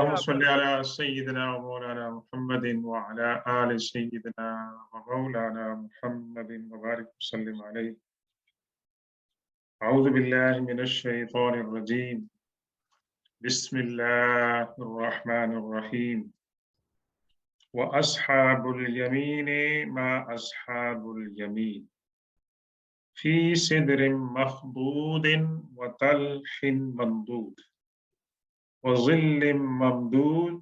اللهم آپ صل على سيدنا ومولانا محمد وعلى آل سيدنا ومولانا محمد وبارك وسلم عليه. أعوذ بالله من الشيطان الرجيم. بسم الله الرحمن الرحيم. وأصحاب اليمين ما أصحاب اليمين في سدر مخضود وطلح منضود وظل ممدود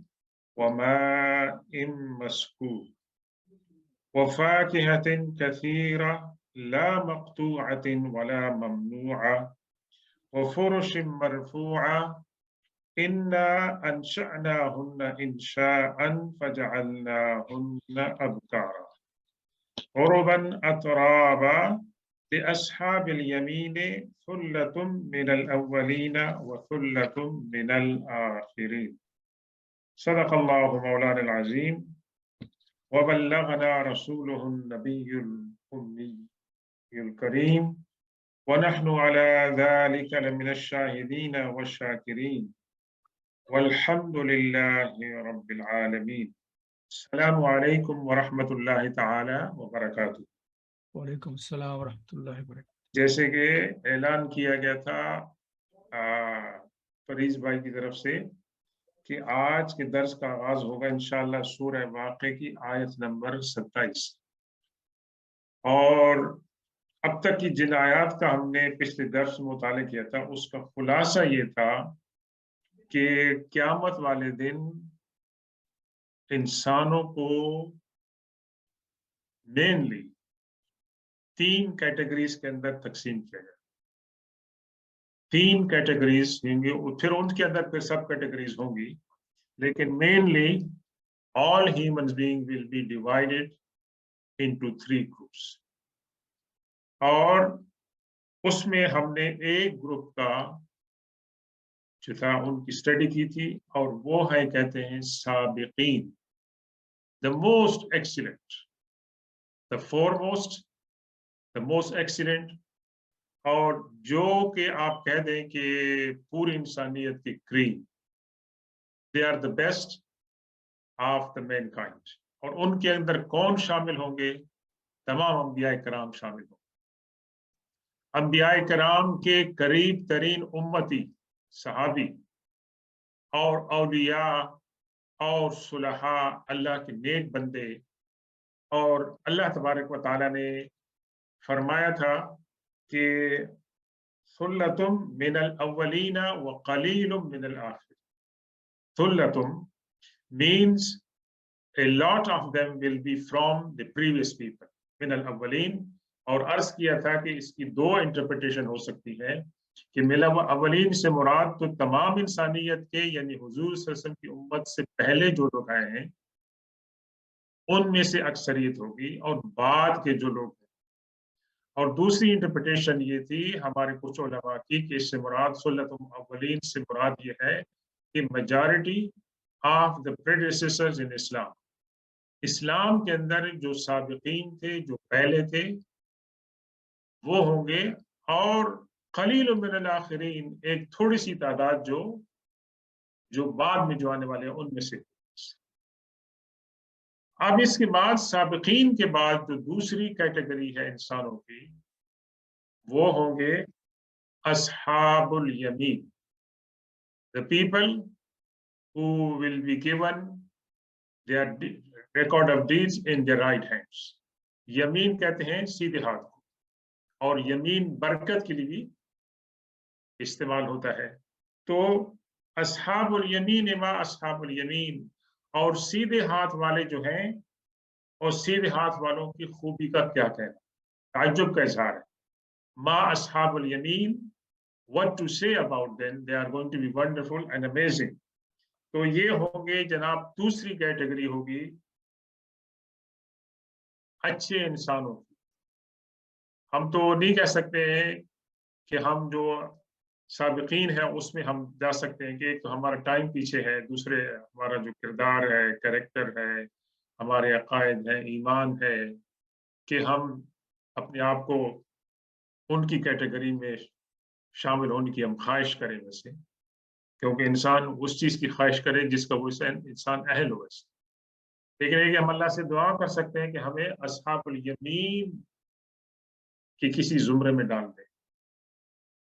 وماء مسكوب وفاكهة كثيرة لا مقطوعة ولا ممنوعة وفرش مرفوعة إنا أنشأناهن إنشاء فجعلناهن أبكارا عربا أترابا لأصحاب اليمين ثلة من الأولين وثلة من الآخرين. صدق الله مولانا العظيم وبلغنا رسوله النبي الأمي الكريم ونحن على ذلك لمن الشاهدين والشاكرين والحمد لله رب العالمين. السلام عليكم ورحمة الله تعالى وبركاته. وعلیکم السلام ورحمۃ اللہ وبرکاتہ۔ جیسے کہ اعلان کیا گیا تھا فریض بھائی کی طرف سے کہ آج کے درس کا آغاز ہوگا انشاءاللہ سورہ واقعہ کی آیت نمبر 27، اور اب تک کی جن آیات کا ہم نے پچھلے درس میں مطالعہ کیا تھا اس کا خلاصہ یہ تھا کہ قیامت والے دن انسانوں کو مینلی 3 کیٹیگریز کے اندر تقسیم کیا گیا۔ 3 کیٹیگریز ہوں گے، پھر ان کے اندر پھر سب کیٹیگریز ہوں گی، لیکن mainly all human beings will be divided into 3 groups. اور اس میں ہم نے ایک گروپ کا جو تھا ان کی اسٹڈی کی تھی، اور وہ ہے کہتے ہیں سابقین، the most excellent, the foremost, the most excellent، اور جو کہ آپ کہہ دیں کہ پوری انسانیت کی کریم، they are the best of the mankind۔ اور ان کے اندر کون شامل ہوں گے؟ تمام انبیاء کرام شامل ہوں گے۔ انبیاء کرام کے قریب ترین امتی، صحابی اور اولیاء اور صلحاء، اللہ کے نیک بندے، اور اللہ تبارک و تعالیٰ نے فرمایا تھا کہ ثلۃ من الاولین وقلیل من الآخرین۔ ثلۃ means a lot of them will be from the previous people، من الاولین، اور عرض کیا تھا کہ اس کی 2 انٹرپریٹیشن ہو سکتی ہے کہ من الاولین سے مراد تو تمام انسانیت کے، یعنی حضور صلی اللہ علیہ وسلم کی امت سے پہلے جو لوگ آئے ہیں ان میں سے اکثریت ہوگی، اور بعد کے جو لوگ ہیں۔ اور دوسری انٹرپریٹیشن یہ تھی ہمارے کچھ علماء کی کہ اس سے مراد سلۃ الاولین سے مراد یہ ہے کہ میجارٹی آف دا پریڈیسیسرز ان اسلام، اسلام کے اندر جو سابقین تھے، جو پہلے تھے، وہ ہوں گے، اور قلیل من الآخرین، ایک تھوڑی سی تعداد جو بعد میں جو آنے والے ہیں ان میں سے۔ اب اس کے بعد سابقین کے بعد جو دوسری کیٹیگری ہے انسانوں کی، وہ ہوں گے اصحاب الیمین، the people who will be given their record of deeds in their right hands۔ یمین کہتے ہیں سیدھے ہاتھ کو، اور یمین برکت کے لیے بھی استعمال ہوتا ہے۔ تو اصحاب الیمین ما اصحاب الیمین، اور سیدھے ہاتھ والے جو ہیں، اور سیدھے ہاتھ والوں کی خوبی کا کیا کہنا، تعجب کا اظہار ہے۔ ما اصحاب الیمین، what to say about them، they are going to be wonderful and amazing۔ تو یہ ہوں گے جناب دوسری کیٹیگری ہوگی اچھے انسانوں کی۔ ہم تو نہیں کہہ سکتے ہیں کہ ہم جو سابقین ہیں اس میں ہم جا سکتے ہیں کہ ایک تو ہمارا ٹائم پیچھے ہے، دوسرے ہمارا جو کردار ہے، کریکٹر ہے، ہمارے عقائد ہیں، ایمان ہے، کہ ہم اپنے آپ کو ان کی کیٹیگری میں شامل ہونے کی ہم خواہش کریں۔ ویسے क्योंकि इंसान उस चीज की ख्वाहिश करे जिसका वो इंसान अहल हो। लेकिन ये कि हम अल्लाह से दुआ कर सकते हैं कि हमें अस्हाबुल यमीन के किसी जुमरे में डाल दे,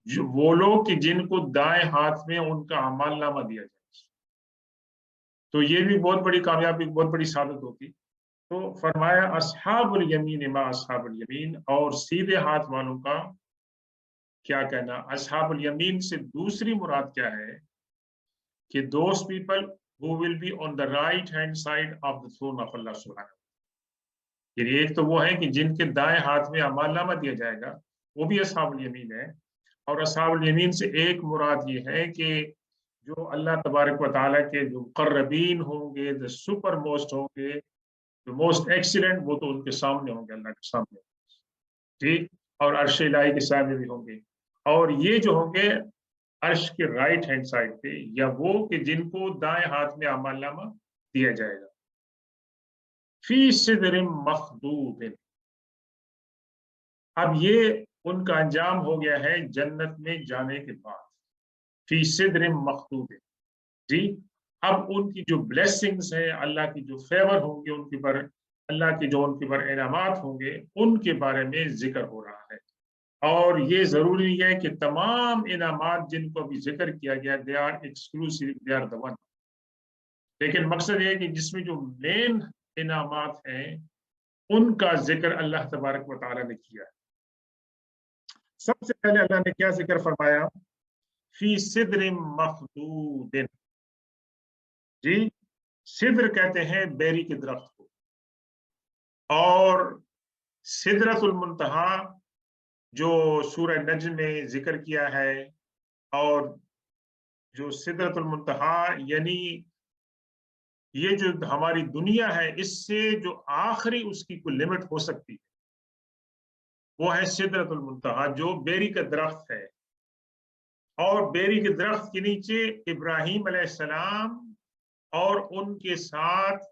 जो वो लोग कि जिनको दाएं हाथ में उनका अमाल नामा दिया जाए। तो ये भी बहुत बड़ी कामयाबी, बहुत बड़ी साबित होगी। तो फरमाया अस्हाबुल यमीन मा अस्हाबुल यमीन, और सीधे हाथ वालों का क्या कहना। अस्हाबुल यमीन से दूसरी मुराद क्या है कि those people who will be on the right hand side of the throne of Allah सुब्हानहू। एक तो वो है कि जिनके दाएं हाथ में अमालनामा दिया जाएगा, वो भी अस्हाबुल यमीन है। और अस्हाबुल यमीन से एक मुराद ये है कि जो अल्लाह तबारक व तआला के जो मुक़र्रबीन होंगे, जो सुपर मोस्ट होंगे, जो मोस्ट एक्सीलेंट, वो तो उनके सामने होंगे, अल्लाह के सामने, ठीक। और अर्श इलाही के सामने भी होंगे। और ये जो होंगे अर्श के राइट हैंड साइड पे, या वो कि जिनको दाएं हाथ में अमालनामा दिया जाएगा। फी सिदरिम मखदूदिन, अब ये उनका अंजाम हो गया है जन्नत में जाने के बाद। फी सिदरिम मखदूदिन, जी। अब उनकी जो ब्लेसिंग्स हैं, अल्लाह की जो फेवर होंगे उनके पर, अल्लाह की जो उनके पर इनामात होंगे, उनके बारे में जिक्र हो रहा है। और ये जरूरी है कि तमाम इनामात जिनको अभी जिक्र किया गया, they are exclusive, they are the one. लेकिन मकसद ये है कि जिसमें जो मेन इनामात हैं उनका जिक्र अल्लाह तबारक व तआला ने किया है। सबसे पहले अल्लाह ने क्या जिक्र फरमाया, फी सिदरिम मखदूदिन, जी। सिद्र कहते हैं बेरी के दरख्त को, और सिदरतुल मुंतहा जो सूरह नज्म में जिक्र किया है, और जो सिदरतुल मुंतहा यानी ये जो हमारी दुनिया है, इससे जो आखिरी उसकी कोई लिमिट हो सकती है, वो है सिदरतुल मुंतहा, जो बेरी का दरख्त है। और बेरी के दरख्त के नीचे इब्राहीम अलैहिस्सलाम और उनके साथ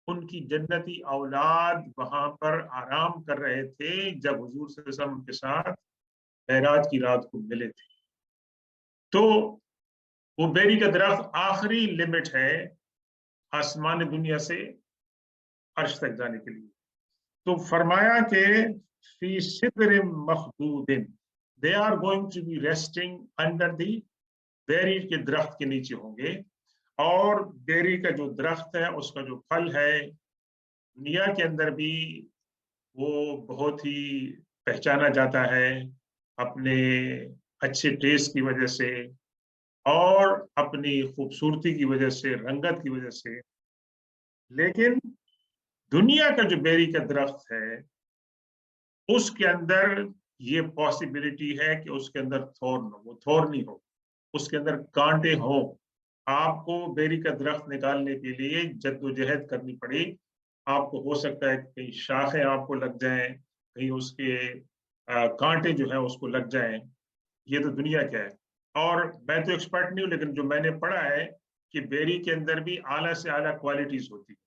उनकी जन्नती औलाद वहां पर आराम कर रहे थे जब हुजूर सल्लल्लाहु अलैहि वसल्लम के साथ मेराज की रात को मिले थे। तो वो बेरी का दरख्त आखिरी लिमिट है आसमान दुनिया से अर्श तक जाने के लिए। तो फरमाया कि फी सिदरिम मखदूदिन, they are going to be resting under the, बेरी के दरख्त के नीचे होंगे। और बेरी का जो दरख्त है उसका जो फल है दुनिया के अंदर भी वो बहुत ही पहचाना जाता है अपने अच्छे टेस्ट की वजह से, और अपनी खूबसूरती की वजह से, रंगत की वजह से। लेकिन दुनिया का जो बेरी का दरख्त है उसके अंदर ये पॉसिबिलिटी है कि उसके अंदर थोर्न हो, वो थोर्नी हो, उसके अंदर कांटे हो। आपको बेरी का दरख्त निकालने के लिए जद्दोजहद करनी पड़ी। आपको हो सकता है कहीं शाखें आपको लग जाएं, कहीं उसके कांटे जो है उसको लग जाएं। ये तो दुनिया क्या है। और मैं तो एक्सपर्ट नहीं हूँ, लेकिन जो मैंने पढ़ा है कि बेरी के अंदर भी आला से आला क्वालिटीज होती है,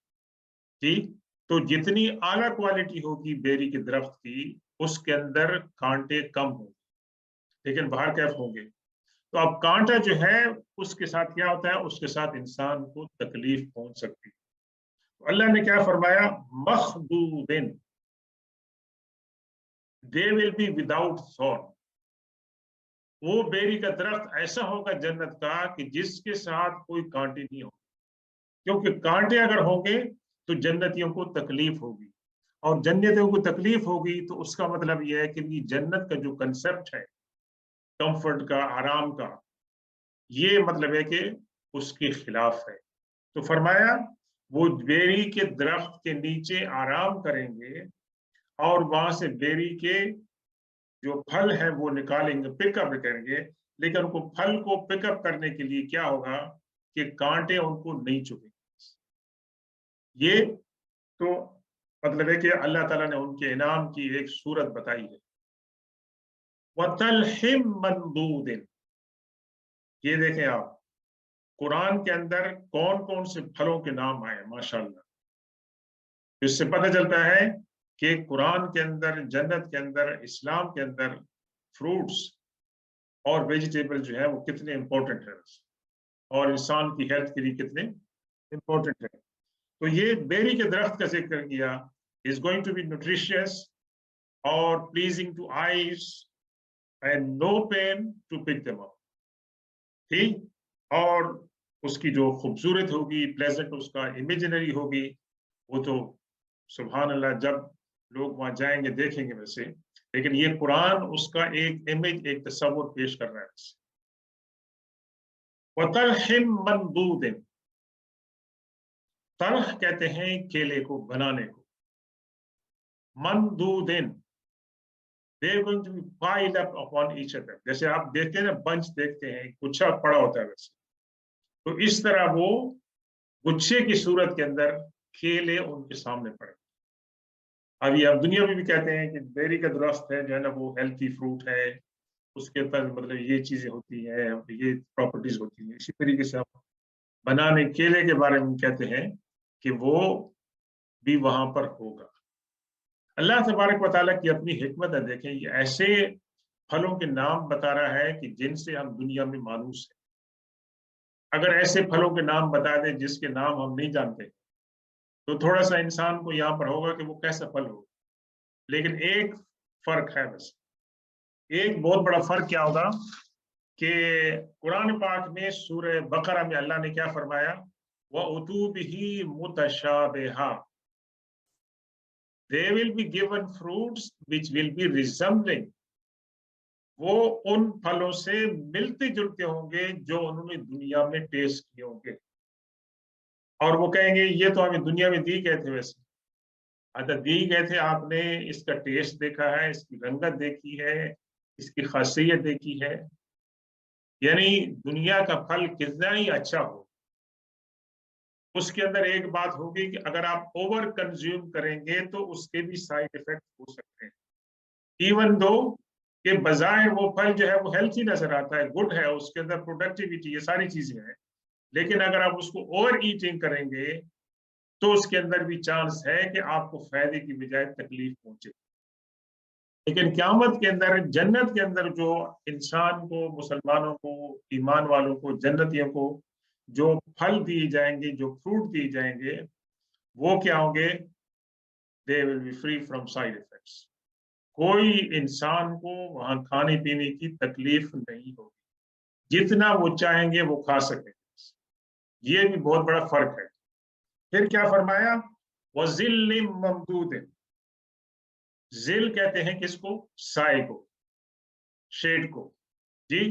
ठीक। तो जितनी आला क्वालिटी होगी बेरी के दरख्त की, उसके अंदर कांटे कम होंगे, लेकिन बाहर कैफ होंगे। तो अब कांटा जो है उसके साथ क्या होता है, उसके साथ इंसान को तकलीफ पहुंच सकती है। तो अल्लाह ने क्या फरमाया, मखदूदिन, they will be without thorn. वो बेरी का दरख्त ऐसा होगा जन्नत का कि जिसके साथ कोई कांटे नहीं हो, क्योंकि कांटे अगर होंगे तो जन्नतियों को तकलीफ होगी, और जन्नतियों को तकलीफ होगी तो उसका मतलब यह है कि जन्नत का जो कंसेप्ट है कंफर्ट का, आराम का, ये मतलब है कि उसके खिलाफ है। तो फरमाया वो बेरी के दरख्त के नीचे आराम करेंगे, और वहां से बेरी के जो फल है वो निकालेंगे, पिकअप करेंगे। लेकिन उनको फल को पिकअप करने के लिए क्या होगा कि कांटे उनको नहीं चुभेंगे। ये तो मतलब है कि अल्लाह ताला ने उनके इनाम की एक सूरत बताई है। वतलहिम मंदूदिन, ये देखें आप, कुरान के अंदर कौन कौन से फलों के नाम आए माशाल्लाह। इससे पता चलता है कि कुरान के अंदर, जन्नत के अंदर, इस्लाम के अंदर फ्रूट्स और वेजिटेबल जो है वो कितने इंपॉर्टेंट है। اور انسان کی ہیلتھ کے لیے کتنے امپورٹنٹ ہے. تو یہ بیری کے درخت کا ذکر کیا. Is going to be nutritious اور pleasing to eyes and no pain to pick them up. ٹھیک, اور اس کی جو خوبصورت ہوگی, پلیزنٹ اس کا امیجنری ہوگی, وہ تو سبحان اللہ جب لوگ وہاں جائیں گے دیکھیں گے ویسے. لیکن یہ قرآن اس کا ایک امیج, ایک تصور پیش کر رہا ہے. وَطَلْحٍ مَنْضُودٍ, طلح کہتے ہیں کیلے کو, بنانے کو. مَنْضُودٍ, they're going to be piled up upon each other. جیسے آپ دیکھتے ہیں نا, بنچ دیکھتے ہیں, گچھا پڑا ہوتا ہے ویسے, تو اس طرح وہ گچھے کی صورت کے اندر کیلے ان کے سامنے پڑے. ابھی آپ دنیا میں بھی کہتے ہیں کہ بیری کا درخت ہے جو ہے نا وہ ہیلتھی فروٹ ہے, اس کے اندر مطلب یہ چیزیں ہوتی ہیں, یہ پراپرٹیز ہوتی ہیں. اسی طریقے سے آپ بنانے کیلے کے بارے میں کہتے ہیں کہ وہ بھی وہاں پر ہوگا. اللہ تبارک و تعالیٰ کی اپنی حکمت ہے. دیکھیں, یہ ایسے پھلوں کے نام بتا رہا ہے کہ جن سے ہم دنیا میں مانوس ہیں. اگر ایسے پھلوں کے نام بتا دیں جس کے نام ہم نہیں جانتے تو تھوڑا سا انسان کو یہاں پر ہوگا کہ وہ کیسا پھل ہوگا. لیکن ایک فرق ہے بس, ایک بہت بڑا فرق کیا ہوگا کہ قرآن پاک میں سورہ بقرہ میں اللہ نے کیا فرمایا, وَأُتُوا بِهِ مُتَشَابِهًا, they will be given fruits which will be resembling, وہ ان پھلوں سے ملتے جلتے ہوں گے جو انہوں نے دنیا میں ٹیسٹ کیے ہوں گے. اور وہ کہیں گے یہ تو ہمیں دنیا میں دی گئے تھے, ویسے اگر دی گئے تھے آپ نے اس کا ٹیسٹ دیکھا ہے, اس کی رنگت دیکھی ہے, اس کی خاصیت دیکھی ہے. یعنی دنیا کا پھل کتنا ہی اچھا ہو, اس کے اندر ایک بات ہوگی کہ اگر آپ اوور کنزیوم کریں گے تو اس کے بھی سائیڈ افیکٹ ہو سکتے ہیں. ایون دو کہ بظاہر وہ پھل جو ہے وہ ہیلتھی نظر آتا ہے, گڈ ہے, اس کے اندر پروڈکٹیوٹی, یہ ساری چیزیں ہیں, لیکن اگر آپ اس کو اوور ایٹنگ کریں گے تو اس کے اندر بھی چانس ہے کہ آپ کو فائدے کی بجائے تکلیف پہنچے. لیکن قیامت کے اندر, جنت کے اندر جو انسان کو, مسلمانوں کو, ایمان والوں کو, جنتیوں کو جو پھل دیے جائیں گے, جو فروٹ دیے جائیں گے, وہ کیا ہوں گے, they will be free from side effects. کوئی انسان کو وہاں کھانے پینے کی تکلیف نہیں ہوگی, جتنا وہ چاہیں گے وہ کھا سکیں گے. یہ بھی بہت بڑا فرق ہے. پھر کیا فرمایا, وَظِلٍّ مَمْدُودٍ, ذل کہتے ہیں کس کو, سائے کو, شیڈ کو, جی,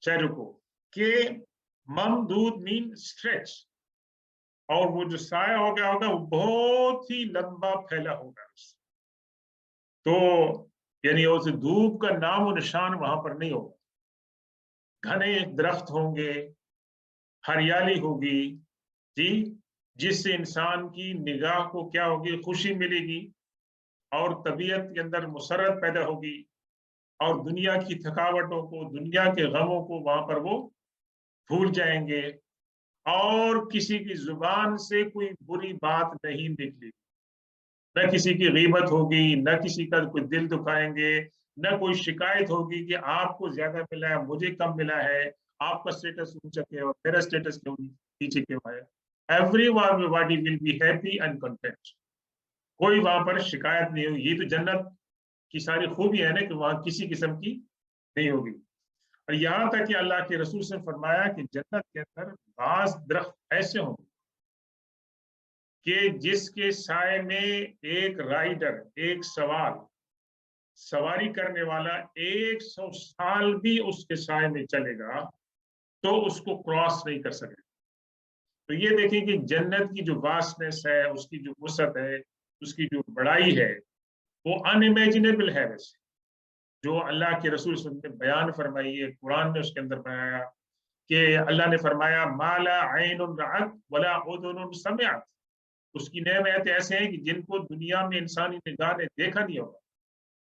شیڈو کو, کہ ممدود مین اسٹریچ, اور وہ جو سایہ ہو گیا ہوگا وہ بہت ہی لمبا پھیلا ہوگا. تو یعنی اس دھوپ کا نام و نشان وہاں پر نہیں ہوگا. گھنے درخت ہوں گے, ہریالی ہوگی, جی, جس سے انسان کی نگاہ کو کیا ہوگی, خوشی ملے گی, اور طبیعت کے اندر مسرت پیدا ہوگی, اور دنیا کی تھکاوٹوں کو, دنیا کے غموں کو وہاں پر وہ بھول جائیں گے, اور کسی کی زبان سے کوئی بری بات نہیں نکلی, نہ کسی کی غیبت ہوگی, نہ کسی کا کوئی دل دکھائیں گے, نہ کوئی شکایت ہوگی کہ آپ کو زیادہ ملا ہے, مجھے کم ملا ہے, آپ کا اسٹیٹس اونچا کیا اور میرا اسٹیٹس کیوں نیچے کیوں ہے. Everybody will be happy and content. کوئی وہاں پر شکایت نہیں ہوگی. یہ تو جنت کی ساری خوبی ہے نا کہ وہاں کسی قسم کی نہیں ہوگی. اور یہاں تک کہ اللہ کے رسول سے فرمایا کہ جنت کے اندر بعض درخت ایسے ہوں گے کہ جس کے سائے میں ایک رائڈر, ایک سواری کرنے والا 100 سال بھی اس کے سائے میں چلے گا تو اس کو کراس نہیں کر سکے. تو یہ دیکھیں کہ جنت کی جو واسٹنس ہے, اس کی جو وسعت ہے, اس کی جو بڑائی ہے, وہ ان امیجنیبل ہے. ویسے جو اللہ کے رسول صلی اللہ علیہ وسلم نے بیان فرمائی ہے, قرآن نے اس کے اندر بنایا کہ اللہ نے فرمایا ما لا عین رأت ولا اذن سمعت, اس کی نعمت ایسے ہیں کہ جن کو دنیا میں انسانی نگاہ نے دیکھا نہیں ہوگا,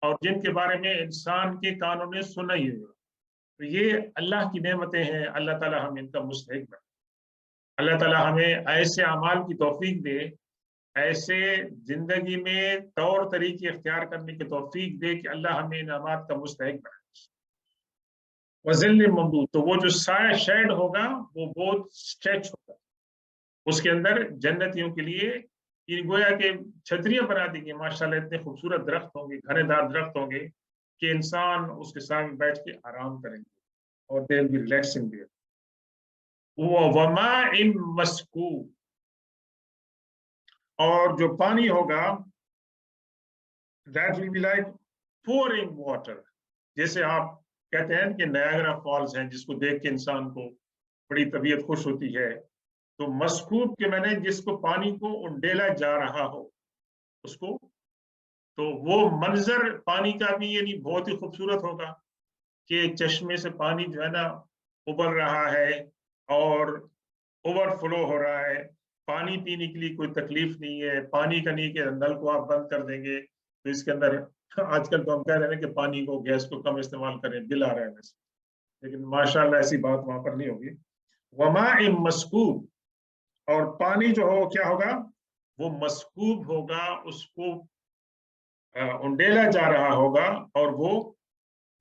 اور جن کے بارے میں انسان کے کانوں نے سنا ہی ہوگا. تو یہ اللہ کی نعمتیں ہیں. اللہ تعالی ہم ان کا مستحق بنے. اللہ تعالی ہمیں ایسے اعمال کی توفیق دے, ایسے زندگی میں طور طریقے اختیار کرنے کی توفیق دے کہ اللہ ہمیں انعامات کا مستحق بنائے. वज़िल्ल ममदूद, तो वो जो साया शेड होगा वो बहुत स्ट्रेच होगा, उसके अंदर जन्नतियों के लिए ये गोया के छतरियां बना दी गई माशाल्लाह, इतने खूबसूरत दरख्त होंगे, घनेदार दरख्त होंगे कि इंसान उसके सामने बैठ के आराम करेंगे और they will be relaxing there. वमाइन मस्कूब, और जो पानी होगा that will be like pouring water, जैसे आप कहते हैं कि नायग्रा फॉल्स हैं जिसको देख के इंसान को बड़ी तबीयत खुश होती है, तो मस्कूब के मैंने जिसको पानी को उंडेला जा रहा हो उसको, तो वो मंजर पानी का भी यानी बहुत ही खूबसूरत होगा कि चश्मे से पानी जो है ना उबल रहा है और ओवरफ्लो हो रहा है, पानी पीने के लिए कोई तकलीफ नहीं है, पानी का नहीं कि नल को आप बंद कर देंगे तो इसके अंदर आजकल तो हम कह रहे हैं कि पानी को गैस को कम इस्तेमाल करें, बिल आ रहा है वैसे, लेकिन माशाल्लाह ऐसी बात वहां पर नहीं होगी। वमाइन मस्कूब, और पानी जो हो क्या होगा, वो मस्कूब होगा, उसको उंडेला जा रहा होगा और वो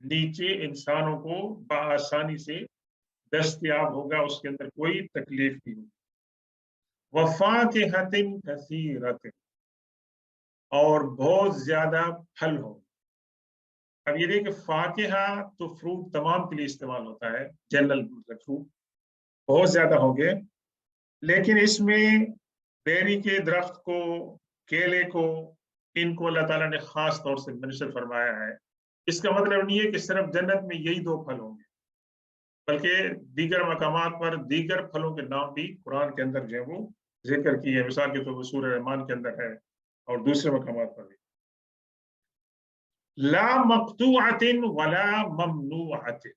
नीचे इंसानों को बआसानी से दस्तयाब होगा, उसके अंदर कोई तकलीफ नहीं होगी। वफाकिहतिन कसीरतिन, और बहुत ज्यादा फल हो। अब ये देखिए फाकिहा तो फ्रूट तमाम के लिए इस्तेमाल होता है, जनरल फ्रूट बहुत ज्यादा होंगे, लेकिन इसमें बेरी के दरख्त को, केले को, इनको अल्लाह ताला ने खास तौर से मेंशन फरमाया है। इसका मतलब नहीं है कि सिर्फ जन्नत में यही दो फल होंगे, बल्कि दीगर मकामात पर दीगर फलों के नाम भी कुरान के अंदर जो है वो जिक्र किए हैं, मिसाल के तौर पर सूरह रहमान के अंदर है और दूसरे मकामात पर भी। ला मक्तूअतिन वला ममनूअतिन,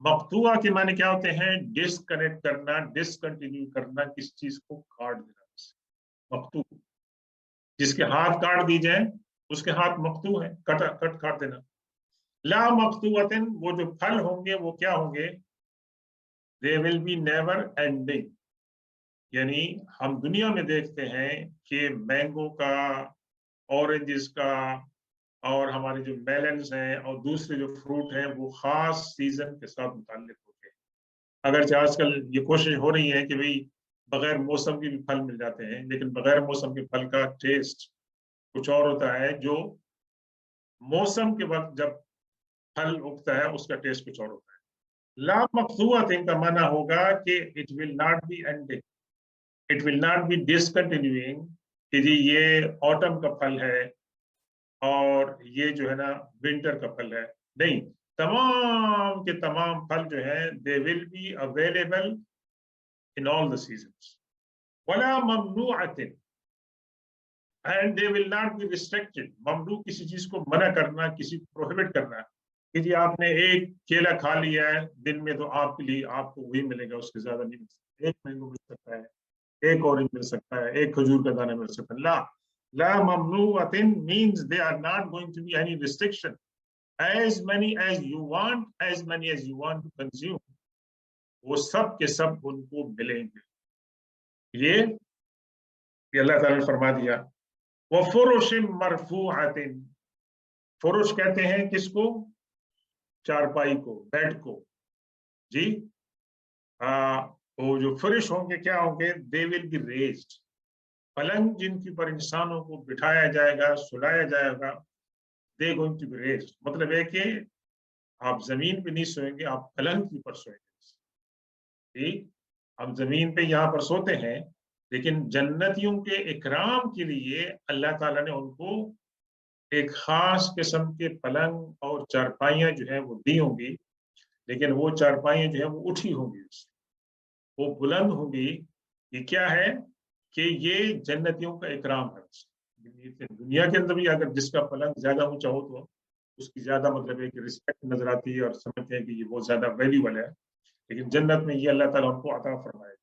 मक्तुआ के माने क्या होते हैं, डिस्कनेक्ट करना, डिसकंटिन्यू करना, किस चीज को काट देना। मक्तू, जिसके हाथ काट दी जाए उसके हाथ मक्तू है, कट काट देना। ला मक्तूअतिन, वो जो फल होंगे वो क्या होंगे, दे विल बी नेवर एंडिंग, यानी हम दुनिया में देखते हैं कि मैंगो का, ऑरेंजेस का, और हमारे जो मेलन्स हैं और दूसरे जो फ्रूट हैं वो खास सीजन के साथ मुताल्लिक होते हैं। अगर आजकल ये कोशिश हो रही है कि भाई बगैर मौसम के भी फल मिल जाते हैं, लेकिन बगैर मौसम के फल का टेस्ट कुछ और होता है, जो मौसम के वक्त जब फल उगता है उसका टेस्ट कुछ और होता है। ला मक्सूअतिन का माना होगा कि it will not be ending, it will not B discontinuing, कि जी ये ऑटम का फल है और ये जो है ना विंटर का फल है, नहीं, तमाम के तमाम फल जो है they will be available in all the seasons. वला ममनूअतिन, and they will not be restricted, ममनू किसी चीज को मना करना, किसी को प्रोहिबिट करना, कि जी आपने एक केला खा लिया है दिन में तो आपके लिए आपको वही मिलेगा, उसके ज्यादा नहीं मिल सकता, एक मैंगो मिल सकता है, एक ऑरेंज मिल सकता है, एक खजूर का दाना मिल सकता है। ला, ला ममनूअतिन means they are not going to be any restriction, as many as you want, as many as you want to consume, वो सब के सब उनको मिलेंगे। ये अल्लाह ताला ने फरमा दिया। वो फुरुशिम मरफूअतिन, फुरुश कहते हैं किसको, चारपाई को, बेड को जी। वो जो फुरुश होंगे क्या होंगे, दे विल बी रेज्ड, पलंग जिनके ऊपर इंसानों को बिठाया जाएगा, सुलाया जाएगा, they going to be raised, मतलब है कि आप जमीन पे नहीं सोएंगे, आप पलंग के ऊपर सोएंगे। ठीक, हम जमीन पे यहाँ पर सोते हैं, लेकिन जन्नतियों के इकराम के लिए अल्लाह ताला ने उनको एक खास किस्म के पलंग और चारपाइयाँ जो है वो दी होंगी, लेकिन वो चारपाइयाँ जो है वो उठी होंगी, वो बुलंद होंगी। ये क्या है कि ये जन्नतियों का इकराम है। दुनिया के अंदर भी अगर जिसका पलंग ज्यादा ऊंचा हो तो उसकी ज्यादा मतलब है कि रिस्पेक्ट नजर आती है और समझते हैं कि ये बहुत ज्यादा वैल्यूबल है, लेकिन जन्नत में ये अल्लाह ताला उनको अता फरमाएगा।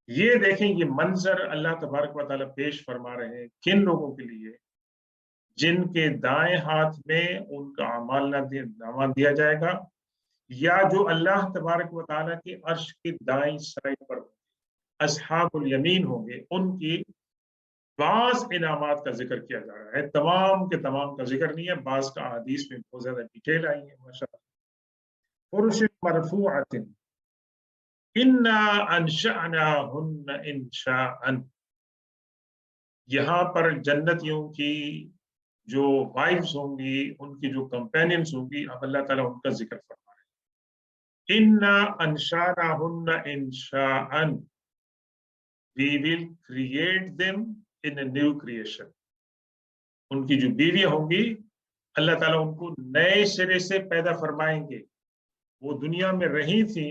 ये देखें, ये मंजर अल्लाह तबारक व तआला पेश फरमा रहे हैं किन लोगों के लिए, जिनके दाएं हाथ में उनका नामा दिया जाएगा, या जो अल्लाह तबारक व तआला के अर्श की दाईं साइड पर असहाबुल यमीन होंगे, उनकी بعض इनामात का जिक्र किया जा रहा है, तमाम के तमाम का जिक्र नहीं है, बाज़ का हदीस में बहुत ज्यादा डिटेल आई है माशाअल्लाह। फुरुशिन मरफूअतिन इन्ना अंशअनाहुन्ना इंशाअन, यहाँ पर जन्नतियों की जो वाइफ्स होंगी, उनकी जो कंपेनियंस होंगी, अब अल्लाह ताला उनका जिक्र फरमा रहे हैं। इन्ना अंशाअनाहुन्ना इंशाअन, we will create them in a new creation. उनकी जो बीवियां होंगी, अल्लाह ताला उनको नए सिरे से पैदा फरमाएंगे। वो दुनिया में रही थी,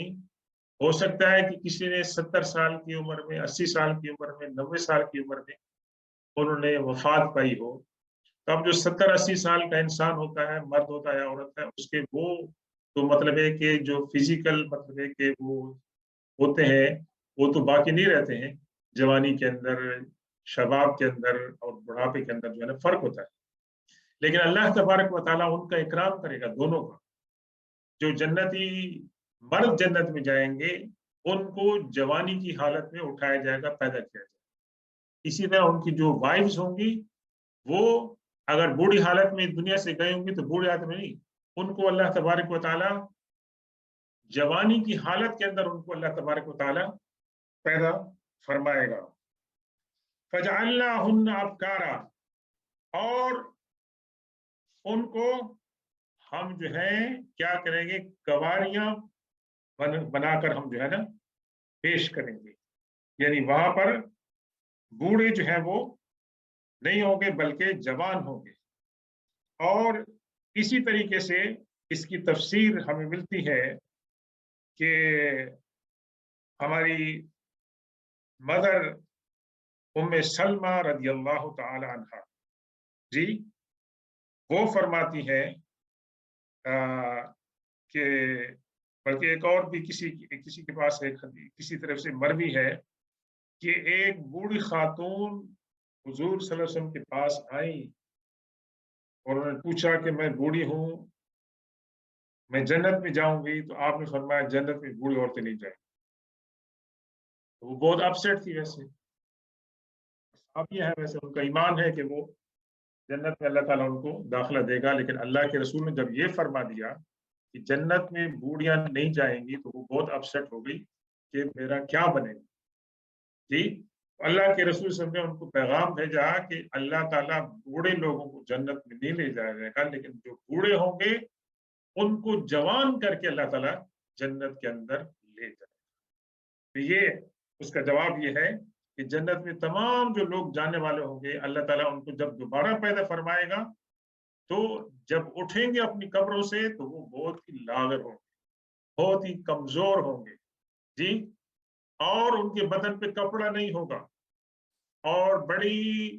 हो सकता है कि किसी ने 70 साल की उम्र में, 80 साल की उम्र में, 90 साल की उम्र में उन्होंने वफात पाई हो। तो अब जो 70-80 साल का इंसान होता है, मर्द होता है या औरत है, उसके वो तो मतलब है कि जो फिजिकल मतलब है कि वो होते हैं, वो तो बाकी नहीं रहते हैं। जवानी के अंदर, शबाब के अंदर और बुढ़ापे के अंदर जो है ना फर्क होता है। लेकिन अल्लाह तबारक व तआला उनका इकराम करेगा दोनों का। जो जन्नती मर्द जन्नत में जाएंगे, उनको जवानी की हालत में उठाया जाएगा, पैदा किया जाएगा। इसी तरह उनकी जो वाइफ्स होंगी, वो अगर बूढ़ी हालत में दुनिया से गई होंगी तो बूढ़ी हालत में नहीं, उनको अल्लाह तबारक व तआला जवानी की हालत के अंदर उनको अल्लाह तबारक व तआला पैदा फरमाएगा। फजअल्नाहुन्ना अबकारा, और उनको हम जो है क्या करेंगे, कवारियां बनाकर हम जो है ना पेश करेंगे। यानी वहां पर बूढ़े जो है वो नहीं होंगे बल्कि जवान होंगे। और इसी तरीके से इसकी तफसीर हमें मिलती है कि हमारी मदर उम्मे सलमा रदियल्लाहु ताला अन्हा जी, वो फरमाती है कि बल्कि एक और भी किसी के पास एक किसी तरफ से मरवी है कि एक बूढ़ी खातून हुजूर सल्लल्लाहु अलैहि वसल्लम के पास आई और उन्होंने पूछा कि मैं बूढ़ी हूँ, मैं जन्नत में जाऊंगी, तो आपने फरमाया जन्नत में बूढ़ी औरतें नहीं जाएंगी। तो वो बहुत अपसेट थी। वैसे अब यह है, वैसे उनका ईमान है कि वो जन्नत में अल्लाह ताला उनको दाखिला देगा, लेकिन अल्लाह के रसूल ने जब ये फरमा दिया कि जन्नत में बूढ़ियां नहीं जाएंगी, तो वो बहुत अपसेट हो गई कि मेरा क्या बनेगा जी। अल्लाह के रसूल सल्लल्लाहु अलैहि वसल्लम ने उनको पैगाम भेजा कि अल्लाह ताला बूढ़े लोगों को जन्नत में नहीं ले जाएगा, लेकिन जो बूढ़े होंगे उनको जवान करके अल्लाह ताला जन्नत के अंदर ले जाएगा। तो ये उसका जवाब ये है कि जन्नत में तमाम जो लोग जाने वाले होंगे, अल्लाह ताला उनको जब दोबारा पैदा फरमाएगा, तो जब उठेंगे अपनी कब्रों से तो वो बहुत ही लागर होंगे, बहुत ही कमजोर होंगे जी, और उनके बदन पे कपड़ा नहीं होगा और बड़ी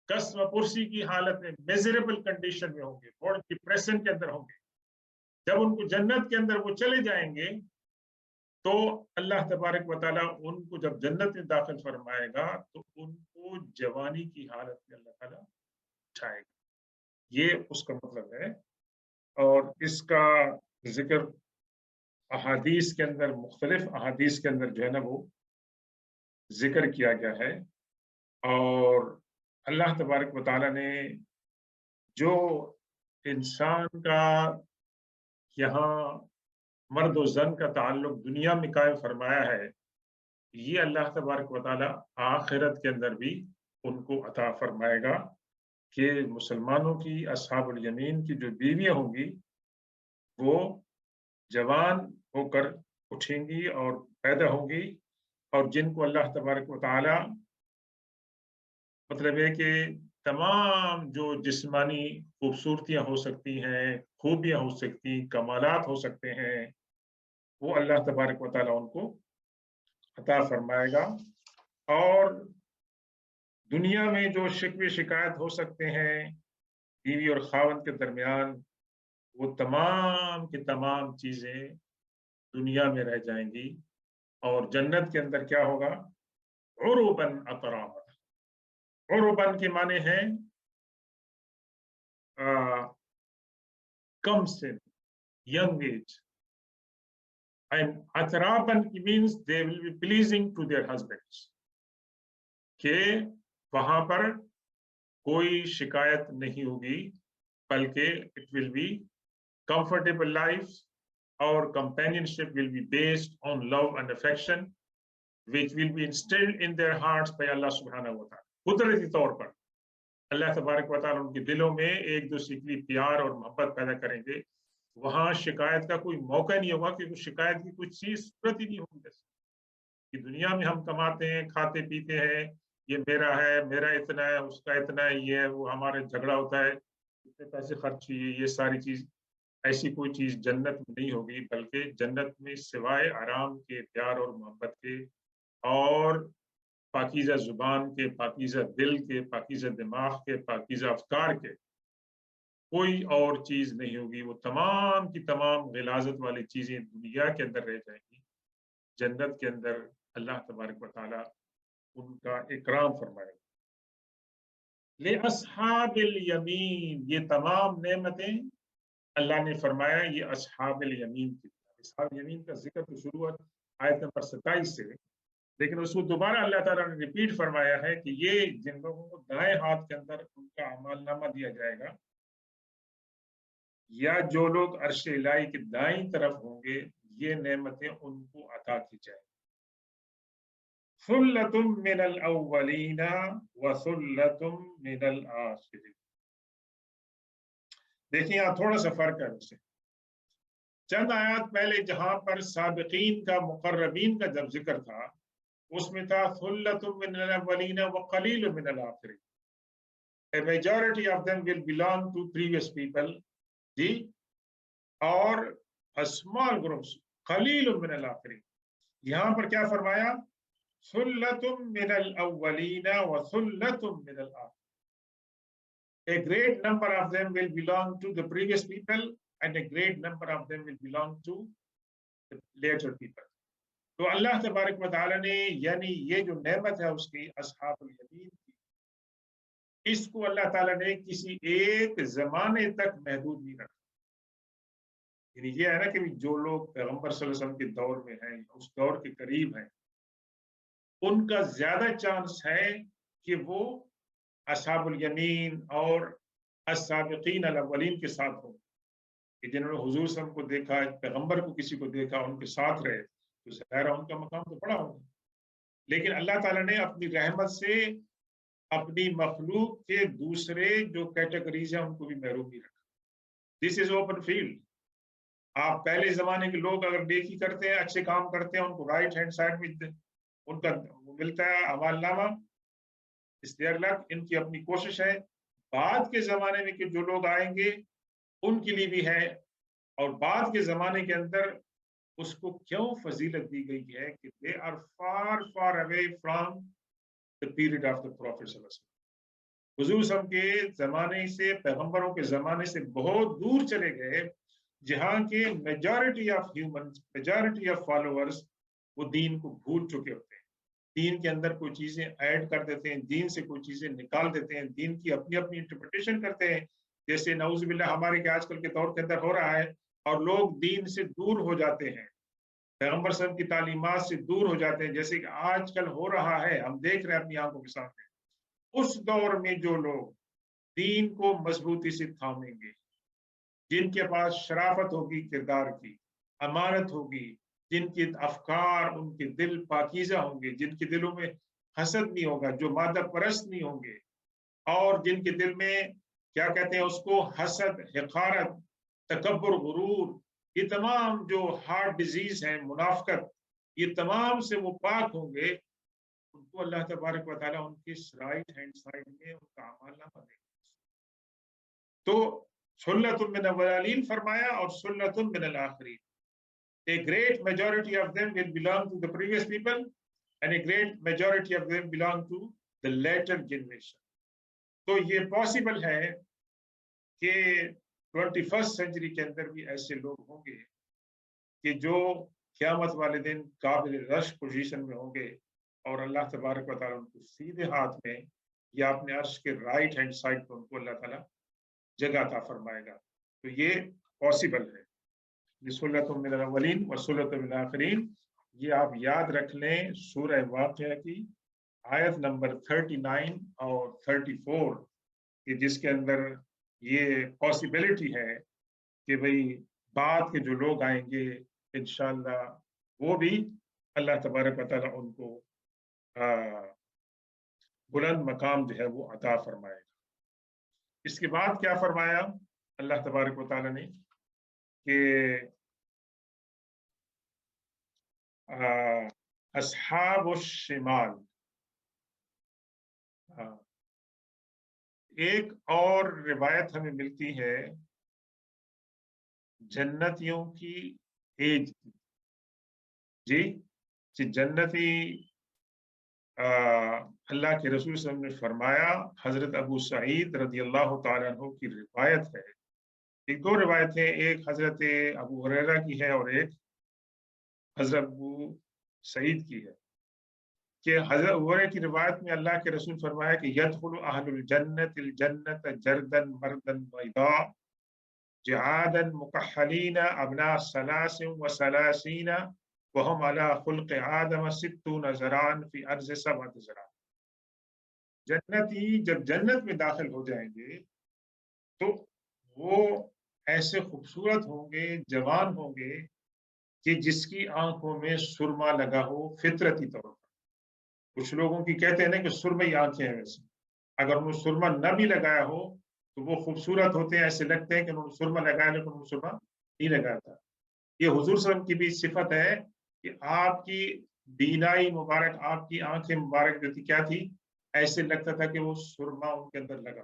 कस्म पुरसी की हालत में, मेजरेबल कंडीशन में होंगे, बहुत डिप्रेशन के अंदर होंगे। जब उनको जन्नत के अंदर वो चले जाएंगे, तो अल्लाह तबारक व तआला उनको जब जन्नत में दाखिल फरमाएगा, तो उनको जवानी की हालत में अल्लाह ताला उठाएगा। ये उसका मतलब है। और इसका जिक्र अहादीस के अंदर, मुख्तलिफ अहादीस के अंदर जो है ना वो जिक्र किया गया है। और अल्लाह तबारक व तआला ने जो इंसान का यहाँ मर्द और जन का ताल्लुक दुनिया में कायम फरमाया है, ये अल्लाह तबारक व तआला आखिरत के अंदर भी उनको अता फरमाएगा कि मुसलमानों की अस्हाबुल यमीन की जो बीवियां होंगी, वो जवान होकर उठेंगी और पैदा होंगी, और जिनको अल्लाह तबारक व तआला मतलब है कि तमाम जो जिस्मानी खूबसूरतियां हो सकती हैं, खूबियां हो सकती, कमालात हो सकते हैं, वो अल्लाह तबारक व तआला उनको अता फरमाएगा। और दुनिया में जो शिकवे शिकायत हो सकते हैं बीवी और खावंद के दरमियान, वो तमाम की तमाम चीजें दुनिया में रह जाएंगी। और जन्नत के अंदर क्या होगा, उरुबन अतराबा। उरुबन के माने हैं कम से young age, and atraban means they will be pleasing to their husbands, के वहां पर कोई शिकायत नहीं होगी, बल्कि it will be comfortable life. Our companionship will be based on love and affection, which will be instilled in their hearts by Allah subhanahu wa ta'ala. कुदरती तौर पर अल्लाह तबारक व तआला उनके दिलों में एक दूसरे के लिए प्यार और मोहब्बत पैदा करेंगे। वहां शिकायत का कोई मौका नहीं होगा, क्योंकि शिकायत की कुछ चीज सूरत ही नहीं होगी। जैसे कि दुनिया में हम कमाते हैं, खाते पीते हैं, ये मेरा है, मेरा इतना है, उसका इतना है, ये है, वो हमारे झगड़ा होता है, इतने पैसे खर्च हुए, ये सारी चीज, ऐसी कोई चीज जन्नत में नहीं होगी। बल्कि जन्नत में सिवाय आराम के, प्यार और मोहब्बत के, और पाकीज़ा जुबान के, पाकीज़ा दिल के, पाकीज़ा दिमाग के, पाकीज़ा अफकार के, कोई और चीज नहीं होगी। वो तमाम की तमाम गिलाजत वाली चीजें दुनिया के अंदर रह जाएंगी। जन्नत के अंदर अल्लाह तबारक व तआला उनका इकराम फरमाएगा। ले अस्हाबिल यमीन, ये तमाम नेमतें अल्लाह ने फरमाया ये अस्हाबिल यमीन की। अस्हाब यमीन का जिक्र तो शुरू हुआ आयत नंबर 27 से, लेकिन उसको दोबारा अल्लाह ताला ने रिपीट फरमाया है कि ये जिन लोगों को दाएं हाथ के अंदर उनका अमालनामा दिया जाएगा, या जो लोग अर्श इलाही की दाईं तरफ होंगे, ये नेमतें उनको अता की जाएंगी। सुल्लतुम मिनल अव्वलीना व सुल्लतुम मिनल आखिरीन। देखिए यहाँ थोड़ा सा फर्क है उससे। चंद आयत पहले जहां पर साबिकीन का, मुकर्रबीन का जब जिक्र था, उसमें था सुल्लतुम मिनल अव्वलीना व कलीलुम मिनल आखिरीन। A majority of them will belong to previous people, जी, और a small groups कलीलुम मिनल आखिरीन। यहाँ पर क्या फरमाया? सुल्लतुम मिनल अव्वलीना व सुल्लतुम मिनल आखिरीन। A great number of them will belong to the previous people, and a great number of them will belong to the later people. तो अल्लाह तबारक व तआला ने, यानी ये जो नेमत है उसकी अस्हाबुल यमीन की, इसको अल्लाह ताला ने किसी एक जमाने तक महदूद नहीं रखा। यानी ये है ना कि जो लोग पैगंबर सल्लल्लाहु अलैहि वसल्लम के दौर में हैं, उस दौर के करीब हैं, उनका ज्यादा चांस है कि वो अस्हाबुल यमीन और अस्साबिकीन अल अव्वलीन के साथ हो, कि जिन्होंने हुजूर सल्लल्लाहु अलैहि वसल्लम को देखा, पैगंबर को किसी को देखा, उनके साथ रहे, तो ज़ाहिर है उनका मकाम तो बड़ा होगा। लेकिन अल्लाह ताला ने अपनी रहमत से अपनी मखलूक के दूसरे जो कैटेगरीज हैं उनको भी महरूम नहीं रखा। This is open field. आप पहले जमाने के लोग अगर नेकी करते हैं, अच्छे काम करते हैं, उनको राइट हैंड साइड में उनका मिलता है अमालनामा, इनकी अपनी कोशिश है। बाद के जमाने में कि जो लोग आएंगे उनके लिए भी है, और बाद के जमाने के अंदर उसको क्यों फजीलत दी गई है कि they are far far away from the period of the prophet सल्लल्लाहु अलैहि वसल्लम। हुजूर सल्लल्लाहु अलैहि वसल्लम के जमाने से, पैगंबरों के जमाने से बहुत दूर चले गए, जहां के majority of humans, majority of followers वो दीन को भूल चुके होते हैं। दीन के अंदर कोई चीजें ऐड कर देते हैं, दीन से कोई चीजें निकाल देते हैं, दीन की अपनी अपनी इंटरप्रिटेशन करते हैं, जैसे नऊजुबिल्लाह हमारे के आजकल के दौर के अंदर हो रहा है। और लोग दीन से दूर हो जाते हैं, पैगंबर सल्लल्लाहु अलैहि वसल्लम की तालीमात से दूर हो जाते हैं, जैसे कि आजकल हो रहा है, हम देख रहे हैं अपनी आंखों के सामने। उस दौर में जो लोग दीन को मजबूती से थामेंगे, जिनके पास शराफत होगी किरदार की, अमानत होगी, जिनके अफकार, उनके दिल पाकीज़ा होंगे, जिनके दिलों में हसद नहीं होगा, जो मादा परस्त नहीं होंगे, और जिनके दिल में क्या कहते हैं उसको, हसद, हिकारत, तकब्बुर, गुरूर, ये तमाम जो हार्ट डिजीज हैं, मुनाफकत, ये तमाम से वो पाक होंगे, उनको अल्लाह तबारक व तआला उनके राइट हैंड साइड में उनका अमालनामा देगा। तो सुल्लतुम मिनल अव्वलीन फरमाया और सुल्लतुम मिनल आखिरीन। A great majority of them will belong to the previous people, and a great majority of them belong to the later generation. तो ये पॉसिबल है कि 21st सेंचुरी के अंदर भी ऐसे लोग होंगे कि जो क़यामत वाले दिन काबिल रश पोजीशन में होंगे, और अल्लाह तबारक व तआला उनको सीधे हाथ में या अपने अर्श के राइट हैंड साइड पर उनको अल्लाह ताला जगह अता फरमाएगा। तो ये पॉसिबल है। सुल्लतुम मिनल अव्वलीन व सुल्लतुम मिनल आखिरीन, ये आप याद रख लें सूरह वाक़िया की आयत नंबर 39 और 34 कि जिसके अंदर ये पॉसिबिलिटी है कि भाई बाद के जो लोग आएंगे इंशाअल्लाह वो भी अल्लाह तबारक व तआला उनको बुलंद मकाम जो है वो अता फरमाएगा। इसके बाद क्या फरमाया अल्लाह तबारक व तआला ने कि अस्हाबुश शिमाल, एक और रिवायत हमें मिलती है जन्नतियों की एज जी कि जन्नती अल्लाह के रसूल सल्लल्लाहु अलैहि वसल्लम ने फरमाया, हजरत अबू सईद रजी अल्लाह तआला अन्हु की रिवायत है, एक दो रिवायतें, एक हजरत अबू हुरैरा की है और एक हजरत अबू सईद की है कि हजरत अबू हुरैरा की रिवायत में अल्लाह के रसूल फरमाया कि यदखुलु अहलुल जन्नतिल जन्नत जरदन मर्दन बैदा जहादन मुकहलीन अबना सलासिन व सलासीन वहम अला खुल्क आदम सित्तून ज़रान फी अर्ज़ सबअत ज़रान। जन्नती जब जन्नत में दाखिल हो जाएंगे तो वो ऐसे खूबसूरत होंगे, जवान होंगे कि जिसकी आंखों में सुरमा लगा हो फितरती तौर पर। कुछ लोगों की कहते हैं ना कि सुरमई आंखें हैं, वैसे अगर उन्होंने सुरमा न भी लगाया हो तो वो खूबसूरत होते हैं, ऐसे लगते हैं कि उन्होंने सुरमा लगाया लेकिन उन्होंने सुरमा नहीं लगाया था। ये हुजूर सल्लल्लाहु अलैहि वसल्लम की भी सिफत है कि आपकी बीनाई मुबारक, आपकी आंखें मुबारक जो थी क्या थी, ऐसे लगता था कि वो सुरमा उनके अंदर लगा,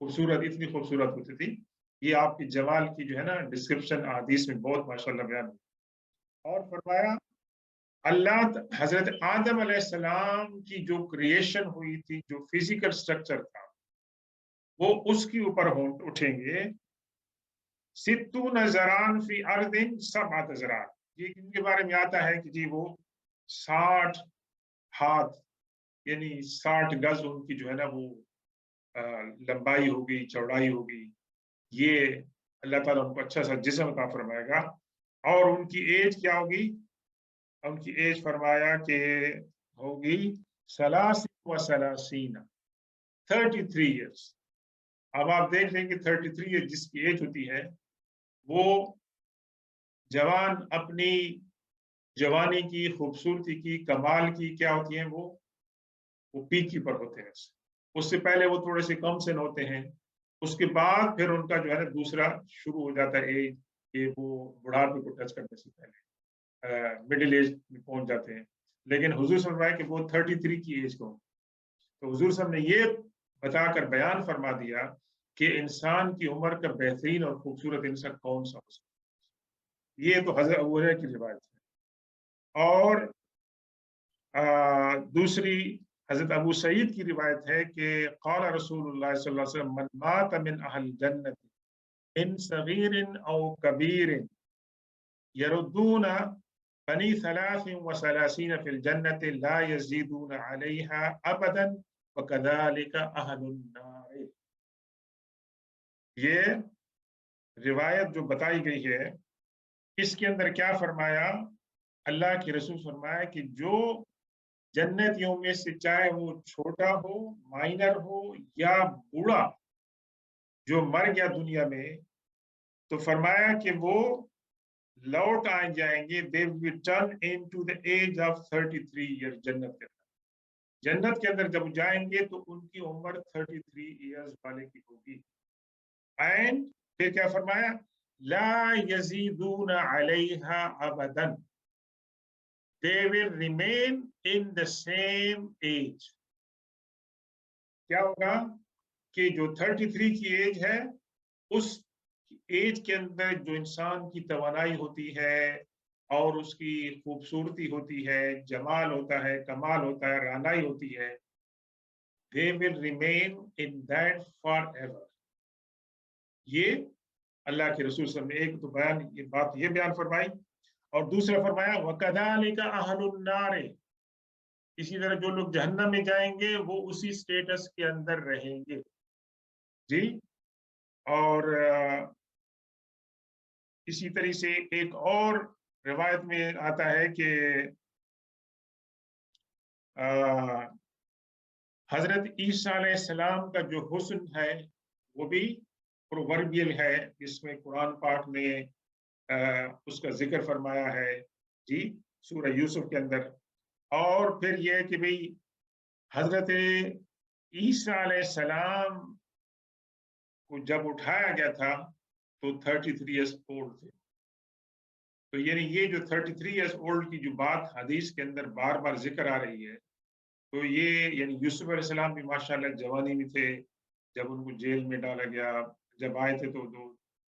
खूबसूरत, इतनी खूबसूरत होती थी। ये आपकी जमाल की जो है ना डिस्क्रिप्शन हदीस में बहुत माशाल्लाह बयान है। और फरमाया अल्लाह हजरत आदम अलैहिस्सलाम की जो क्रिएशन हुई थी, जो फिजिकल स्ट्रक्चर था, वो उसके ऊपर उठेंगे सित्तून ज़रान फी अर्दिन सबअत ज़रान। ये इनके बारे में आता है कि जी वो 60 हाथ यानी 60 गज उनकी जो है ना वो लंबाई होगी, चौड़ाई होगी। ये अल्लाह ताला उनको अच्छा सा जिस्म अता फरमाएगा। और उनकी एज क्या होगी, उनकी एज फरमाया कि होगी सलासिन व सलासीना, 33 ईयर्स। अब आप देख लें कि 33 ईयर जिसकी एज होती है वो जवान अपनी जवानी की, खूबसूरती की, कमाल की क्या होती है, वो पीक की पर होते हैं। उससे पहले वो थोड़े से कम सिन होते हैं, उसके बाद फिर उनका जो है ना दूसरा शुरू हो जाता है एज, कि वो बुढ़ापे को टच करने से पहले मिडिल एज में पहुंच जाते हैं। लेकिन हुजूर सल्लल्लाहु अलैहि वसल्लम कि वो 33 की एज को, तो हुजूर साहब ने ये बताकर बयान फरमा दिया कि इंसान की उम्र का बेहतरीन और खूबसूरत इंसान कौन सा हो सकता है। ये तो हजरत अबू हुरैरा की रिवायत है। और दूसरी हजरत अबू सईद की रिवायत है कि क़ाल रसूलुल्लाह सल्लल्लाहु अलैहि वसल्लम मन मात मिन अहल जन्नत इन सगीरिन औ कबीरिन यरुद्दून बनी सलासिन व सलासीन फिल जन्नत ला यज़ीदून अलैहा अबदन व कज़ालिका अहलुन नार। ये रिवायत जो बताई गई है इसके अंदर क्या फरमाया, अल्लाह के रसूल फरमाया कि जो जन्नतियों में से चाहे वो छोटा हो, माइनर हो या बूढ़ा, जो मर गया दुनिया में, तो फरमाया कि वो लौट आ जाएंगे, they will turn into the age of 33 year. जन्नत के अंदर जब जाएंगे तो उनकी उम्र 33 ईयर्स वाले की होगी। एंड फिर क्या फरमाया, ला यजीदून अलैहा अबदन, they will remain in the same age। क्या होगा कि जो 33 की एज है, उस एज के अंदर जो इंसान की तवानाई होती है और उसकी खूबसूरती होती है, जमाल होता है, कमाल होता है, रानाई होती है, they will remain in that forever। ये अल्लाह के रसूल सल्लल्लाहु अलैहि वसल्लम ने एक तो बयान, ये बात ये बयान फरमाई, और दूसरा फरमाया वकदालिका अहलुन नार, इसी तरह जो लोग जहन्नम में जाएंगे वो उसी स्टेटस के अंदर रहेंगे जी। और इसी तरह से एक और रिवायत में आता है कि हजरत ईसा अलैहिस्सलाम का जो हुस्न है वो भी प्रोवर्बियल है, जिसमें कुरान पाक ने उसका जिक्र फरमाया है जी सूरह यूसुफ के अंदर। और फिर यह कि भाई हजरत ईसा अलैहिस्सलाम को जब उठाया गया था तो 33 ईयर्स ओल्ड थे। तो यानी ये जो 33 ईयर्स ओल्ड की जो बात हदीस के अंदर बार बार जिक्र आ रही है, तो ये यानी यूसुफ अलैहिस्सलाम भी माशाल्लाह जवानी में थे जब उनको जेल में डाला गया। जब आए थे तो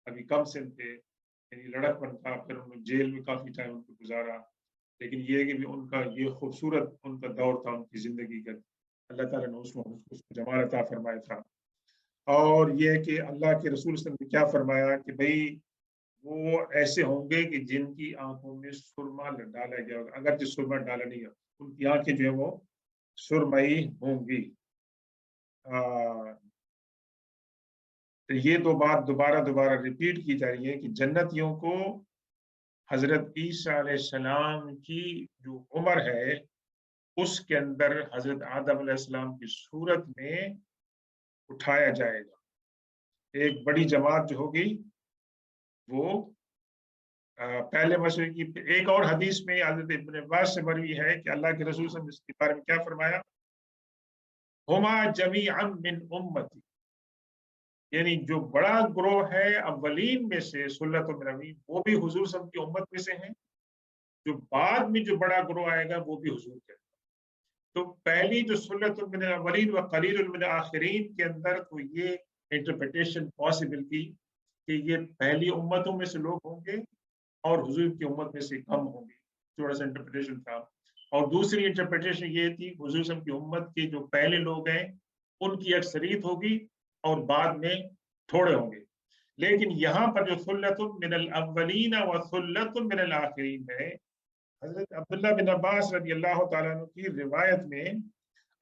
अभी कम सिन थे, यानी लड़कपन था। फिर उन्होंने जेल में काफी टाइम उनको गुजारा। लेकिन ये है कि भी उनका ये खूबसूरत उनका दौर था उनकी जिंदगी का, अल्लाह ताला ने उसको जमाल अता फरमाया था। और ये है कि अल्लाह के रसूल सल्लल्लाहु अलैहि वसल्लम ने क्या फरमाया कि भाई वो ऐसे होंगे कि जिनकी आंखों में सुरमा डाला गया होगा, अगर जो सुरमा डाला नहीं गया उनकी आंखें जो है वो सुरमई होंगी। तो ये दो बात दोबारा दोबारा रिपीट की जा रही है कि जन्नतियों को हजरत ईसा अलैहिस्सलाम की जो उम्र है उसके अंदर हजरत आदम अलैहिस्सलाम की सूरत में उठाया जाएगा। एक बड़ी जमात जो होगी वो पहले मशरे की। एक और हदीस में हजरत इब्न अब्बास से मरवी है कि अल्लाह के रसूल सल्लल्लाहु अलैहि वसल्लम इसके बारे में क्या फरमाया, हुमा जमीअन मिन उम्मती, यानी जो बड़ा ग्रोह है अव्वलीन में से सुल्लतुल मिन अमीन, वो भी हुजूर सल्लल्लाहु अलैहि वसल्लम की उम्मत में से हैं। जो बाद में जो बड़ा ग्रोह आएगा वो भी हुजूर के। तो पहली जो सुन्नतुल मिन अव्वलीन व कलीलुल मिन आखिरीन के अंदर तो ये इंटरप्रिटेशन पॉसिबल थी कि ये पहली उम्मतों में से लोग होंगे और हुजूर की उम्मत में से कम होंगे। थोड़ा सा इंटरप्रिटेशन था। और दूसरी इंटरप्रिटेशन ये थी हुजूर की उम्मत के जो पहले लोग हैं उनकी अक्सरियत होगी और बाद में थोड़े होंगे। लेकिन यहाँ पर जो सुल्लतुन मिनल अव्वलीन व सुल्लतुन मिनल आखिरीन है, हजरत अब्दुल्लाह बिन अब्बास रज़ी अल्लाह तआला अन्हु की रिवायत में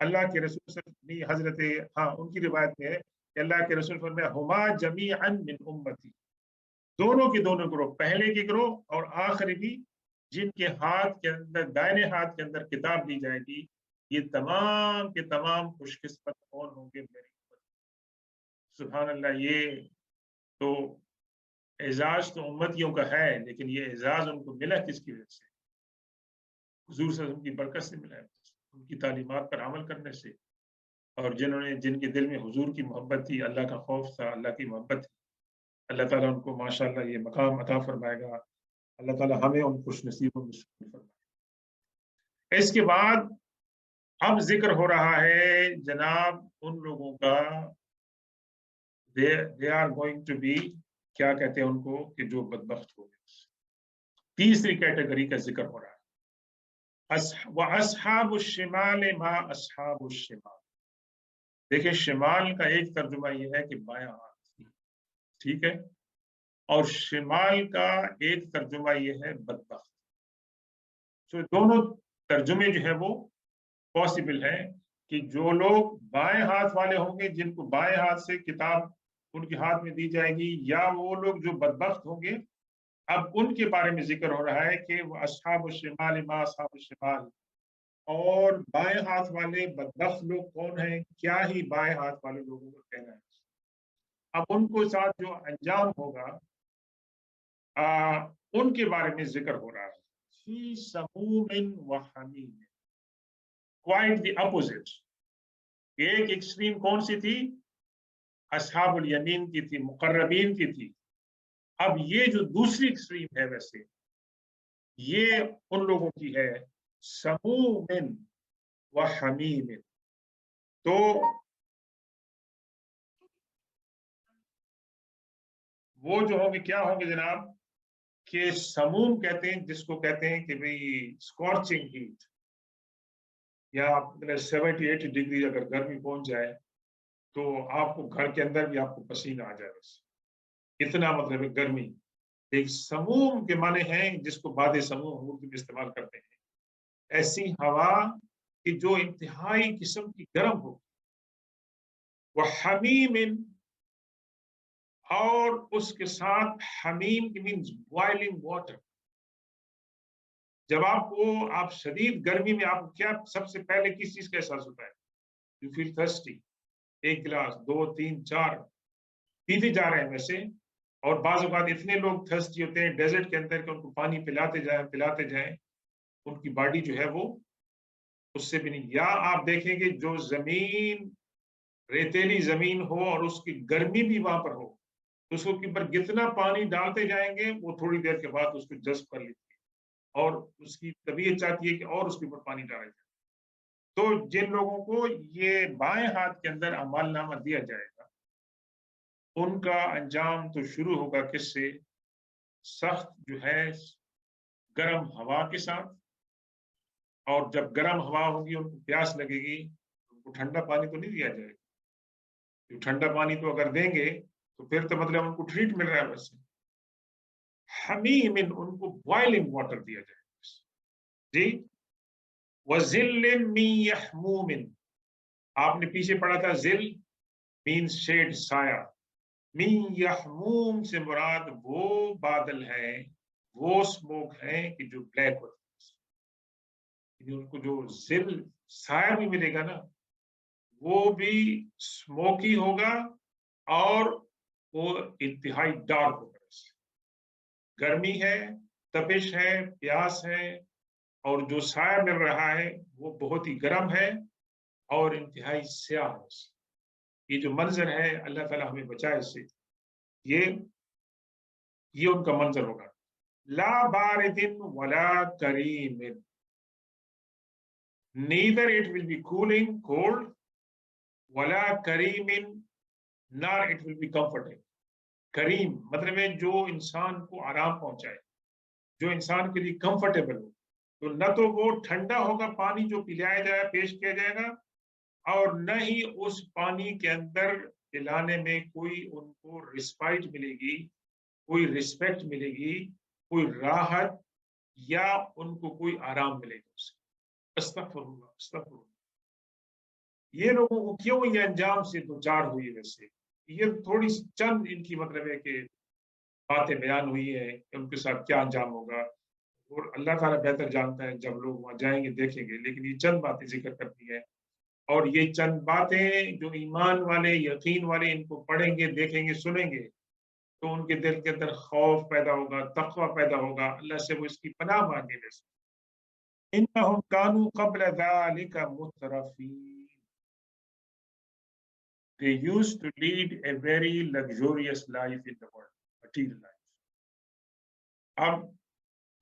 अल्लाह के रसूल उनकी रिवायत में है कि अल्लाह के रसूल फरमाया हुमा जमीअन मिन उम्मती, दोनों के दोनों ग्रोह, पहले के ग्रोह और आखिरी भी, जिनके हाथ के अंदर दाहिने हाथ के अंदर किताब दी जाएगी, ये तमाम के तमाम खुशकिस्मत कौन होंगे, मेरी उम्मत। सुभान अल्लाह। ये तो एजाज तो उम्मतियों का है, लेकिन ये एजाज उनको मिला किसकी वजह से? हुजूर सल्लल्लाहु अलैहि वसल्लम की बरकत से मिला है, उनकी तालीमात पर अमल करने से। और जिनके दिल में हुजूर की मोहब्बत थी, अल्लाह का खौफ था, अल्लाह की मोहब्बत थी, अल्लाह ताला उनको माशाअल्लाह ये मकाम अता फरमाएगा। अल्लाह ताला हमें उन खुश नसीबों में शामिल फरमाए। इसके बाद अब जिक्र हो रहा है जनाब उन लोगों का, they are going to be, क्या कहते हैं उनको, कि जो बदबख्त हो गए। तीसरी कैटेगरी का जिक्र हो रहा है, अस्हाबुश शिमाल मा अस्हाबुश शिमाल। देखिए, शिमाल का एक तर्जुमा ये है कि बायां हाथ, ठीक है, और शिमाल का एक तर्जुमा ये है बदबख्त। तो दोनों तर्जुमे जो है वो पॉसिबल है कि जो लोग बाएं हाथ वाले होंगे, जिनको बाएं हाथ से किताब उनके हाथ में दी जाएगी, या वो लोग जो बदबख्त होंगे। अब उनके बारे में जिक्र हो रहा है कि वो अस्हाबुश शिमाल मा अस्हाबुश शिमाल, और बाएं हाथ वाले बदबख्त लोग कौन हैं, क्या ही बाएं हाथ वाले लोगों का कहना है। अब उनको साथ जो अंजाम होगा उनके बारे में जिक्र हो रहा है, फी समूमिन व हमीम, क्वाइट द अपोजिट। एक एक्सट्रीम कौन सी थी? अस्हाबुल यमीन की थी, मुकर्रबीन की थी। अब ये जो दूसरी एक्सट्रीम है, वैसे ये उन लोगों की है, समूमिन व हमीम। तो वो जो होंगे क्या होंगे जनाब, कि समूम कहते हैं जिसको कहते हैं कि भाई स्कॉर्चिंग हीट, या 70-80 डिग्री अगर गर्मी पहुंच जाए तो आपको घर के अंदर भी आपको पसीना आ जाए, इतना मतलब है गर्मी। एक समूम के माने हैं जिसको बाद समूह उर्दू में इस्तेमाल करते हैं, ऐसी हवा कि जो इंतहाई किस्म की गर्म हो। वह हमीम, और उसके साथ हमीम की मीन्स बॉइलिंग वाटर। जब आप शदीद गर्मी में आपको क्या सबसे पहले किस चीज का एहसास होता है? यू फील थर्स्टी, 1 गिलास 2 3 4 पीते जा रहे हैं वैसे। और बाज़ औक़ात इतने लोग थर्स्टी होते हैं डेजर्ट के अंदर कि उनको पानी पिलाते जाएं, उनकी बॉडी जो है वो उससे भी नहीं। या आप देखेंगे जो जमीन रेतीली जमीन हो और उसकी गर्मी भी वहां पर हो, तो उसके ऊपर जितना पानी डालते जाएंगे वो थोड़ी देर के बाद उसको जज्ब कर लेती है और उसकी तबीयत चाहती है कि और उसके ऊपर पानी डाला जाए। तो जिन लोगों को ये बाएं हाथ के अंदर अमालनामा दिया जाएगा, उनका अंजाम तो शुरू होगा किससे? सख्त जो है गर्म हवा के साथ। और जब गर्म हवा होगी, उनको प्यास लगेगी, उनको ठंडा पानी तो नहीं दिया जाएगा। तो ठंडा पानी तो अगर देंगे तो फिर तो मतलब उनको ट्रीट मिल रहा है वैसे। हमीमिन, उनको बॉइलिंग वाटर दिया जाएगा जी। वज़िल्लिम मिन यहमूमिन, आपने पीछे पढ़ा था जिल मीन्स शेड, साया। मिन यहमूम से मुराद वो बादल है, वो स्मोक है कि जो ब्लैक होती है। उनको जो जिल साया भी मिलेगा ना, वो भी स्मोकी होगा और वो इंतहाई डार्क होगा। गर्मी है, तपिश है, प्यास है, और जो साया मिल रहा है वो बहुत ही गर्म है और इंतहाई स्याह है। ये जो मंजर है, अल्लाह ताला हमें बचाए इससे। ये उनका मंजर होगा। ला बारिदिन वला करीमिन, neither it will be cooling, cold, wala karimin, nor it will be comforting. करीम मतलब है जो इंसान को आराम पहुंचाए, जो इंसान के लिए कंफर्टेबल हो। तो न तो वो ठंडा होगा पानी जो पिलाया जाए, पेश किया जाएगा, और न ही उस पानी के अंदर पिलाने में कोई उनको रिस्पाइट मिलेगी, कोई रिस्पेक्ट मिलेगी, कोई राहत, या उनको कोई आराम मिलेगा उससे। अस्तगफिरुल्लाह, अस्तगफिरुल्लाह। ये लोगों को क्यों ये अंजाम से दो चार हुई? वैसे ये थोड़ी चंद इनकी मतलब है कि बातें बयान हुई है कि उनके साथ क्या अंजाम होगा, और अल्लाह ताला बेहतर जानता है, जब लोग वहां जाएंगे देखेंगे। लेकिन ये चंद बातें जिक्र करती है, और ये चंद बातें जो ईमान वाले, यकीन वाले इनको पढ़ेंगे, देखेंगे, सुनेंगे, तो उनके दिल के अंदर खौफ पैदा होगा, तक़वा पैदा होगा, अल्लाह से वो इसकी पनाह मांगे। इन्नहुम कानू क़ब्ल ज़ालिका मुतरफ़ीन, they used to lead a very luxurious life in the world, material life. अब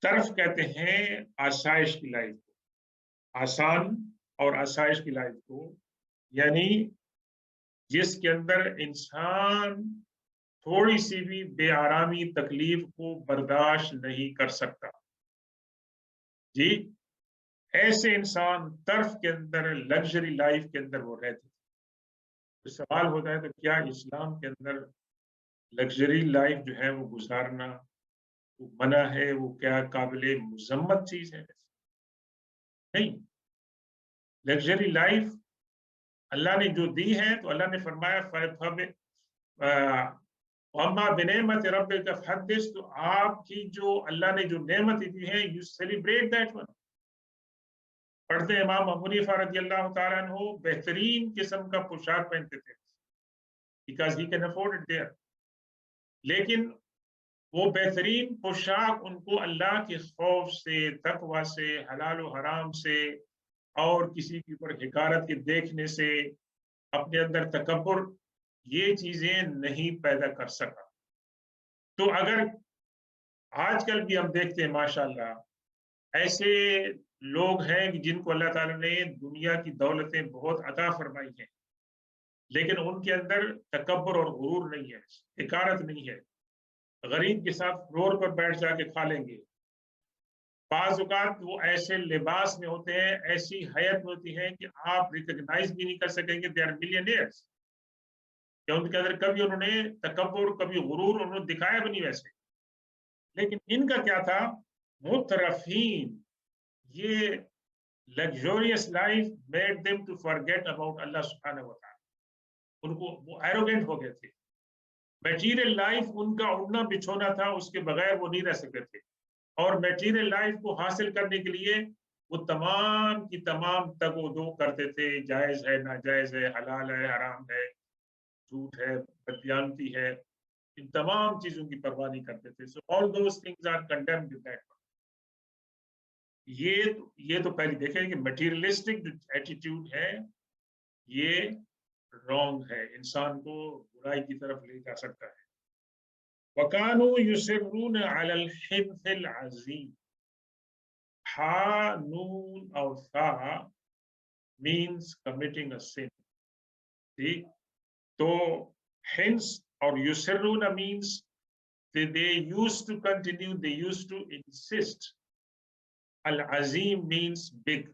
तरफ कहते हैं आसाइश की लाइफ को, आसान और आसाइश की लाइफ को, यानी जिसके अंदर इंसान थोड़ी सी भी बेआरामी, तकलीफ को बर्दाश्त नहीं कर सकता जी। ऐसे इंसान तरफ के अंदर, लग्जरी लाइफ के अंदर वो रहते। तो सवाल होता है, तो क्या इस्लाम के अंदर लग्जरी लाइफ जो है वो गुजारना वो मना है? वो क्या काबिले मुज़म्मत चीज है? नहीं। लग्जरी लाइफ अल्लाह ने जो दी है, तो अल्लाह ने फरमाया अम्मा बिनेमत रब्बिका फहद्दिस, तो आपकी जो अल्लाह ने जो नेमत दी है, यू सेलिब्रेट दैट वन। पढ़ते हैं इमाम अबू हनीफा रज़ियल्लाहु ताला अन्हु बेहतरीन किस्म का पोशाक पहनते थे, because he can afford it there. लेकिन वो बेहतरीन पोशाक उनको अल्लाह के खौफ से, तकवा से, हलाल और हराम से, और किसी के ऊपर हिकारत के देखने से, अपने अंदर तकब्बुर, ये चीजें नहीं पैदा कर सका। तो अगर आजकल भी हम देखते हैं माशाल्लाह ऐसे लोग हैं कि जिनको अल्लाह ताला ने दुनिया की दौलतें बहुत अता फरमाई हैं, लेकिन उनके अंदर तकब्बुर और गुरूर नहीं है, हिकारत नहीं है। गरीब के साथ फ्लोर पर बैठ जाके खा लेंगे। बाज़ औक़ात वो ऐसे लिबास में होते हैं, ऐसी हयत में होती है कि आप रिकॉग्नाइज भी नहीं कर सकेंगे दे आर मिलियनेयर्स। या उनके अंदर कभी उन्होंने तकब्बुर, कभी गुरूर उन्होंने दिखाया भी नहीं वैसे। लेकिन इनका क्या था? मुतरफीन। ये luxurious life made them to forget about Allah सुब्हानहू व तआला। उनको वो एरोगेंट हो गए थे। मटीरियल लाइफ उनका उड़ना बिछोना था, उसके बगैर वो नहीं रह सकते थे। और मटीरियल लाइफ को हासिल करने के लिए وہ تمام کی تمام تگ و دو کرتے تھے، جائز ہے ناجائز ہے، حلال ہے حرام ہے، جھوٹ ہے بدیانتی ہے، ان تمام چیزوں کی پرواہ نہیں کرتے تھے. So all those things are condemned in that. یہ تو پہلے دیکھیں کہ مٹیریلسٹک جو ایٹیٹیوڈ ہے یہ رانگ ہے، انسان کو برائی کی طرف لے جا سکتا ہے. وَكَانُوا يُصِرُّونَ عَلَى الْحِنْثِ الْعَظِيمِ. ہا نون اور تھا means committing a sin. ٹھیک، تو hence اور یسرون means they used to continue, they used to insist. Al-Azim means big.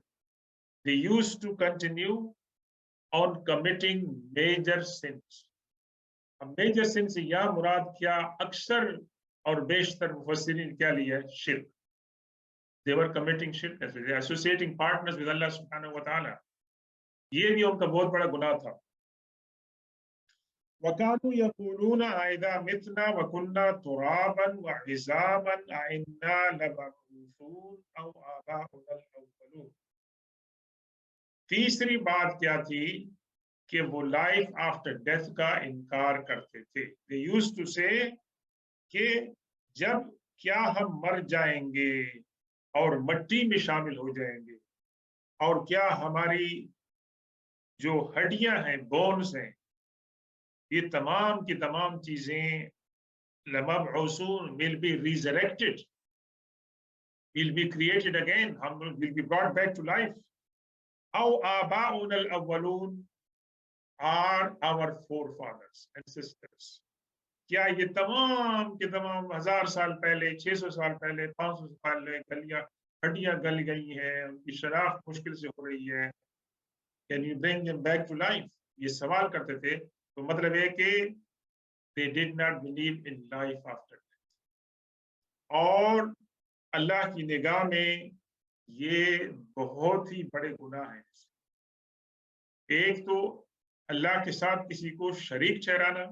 They used to continue on committing major sins. اب میجر سن سے یا مراد کیا اکثر اور بیشتر مفسرین کیا لیا ہے؟ شرک. They were committing shirk, they were associating partners with Allah subhanahu wa ta'ala. یہ بھی ان کا بہت بڑا گناہ تھا. وَكَانُوا يَقُولُونَ أَإِذَا مِتْنَا وَكُنَّا تُرَابًا وَعِظَامًا أَإِنَّا لَمَبْعُوثُونَ أَوْ آبَاؤُنَا الْأَوَّلُونَ. تیسری بات کیا تھی کہ وہ لائف آفٹر ڈیتھ کا انکار کرتے تھے. They used to say کہ جب کیا ہم مر جائیں گے اور مٹی میں شامل ہو جائیں گے، اور کیا ہماری جو ہڈیاں ہیں بونز ہیں یہ تمام کی تمام چیزیں لمبعوثون will be resurrected, will be created again, ہم will be brought back to life. O آباؤنا الاولون are our forefathers and sisters. کیا یہ تمام کے تمام 1000 سال پہلے، 600 سال پہلے، 500 سال پہلے ہڈیاں گل گئی ہیں، ان کی شناخت مشکل سے ہو رہی ہے، can you bring them back to life؟ یہ سوال کرتے تھے. تو مطلب ہے کہ they did not believe in life after death. اور اللہ کی نگاہ میں یہ بہت ہی بڑے گناہ ہیں. ایک تو اللہ کے ساتھ کسی کو شریک ٹھہرانا،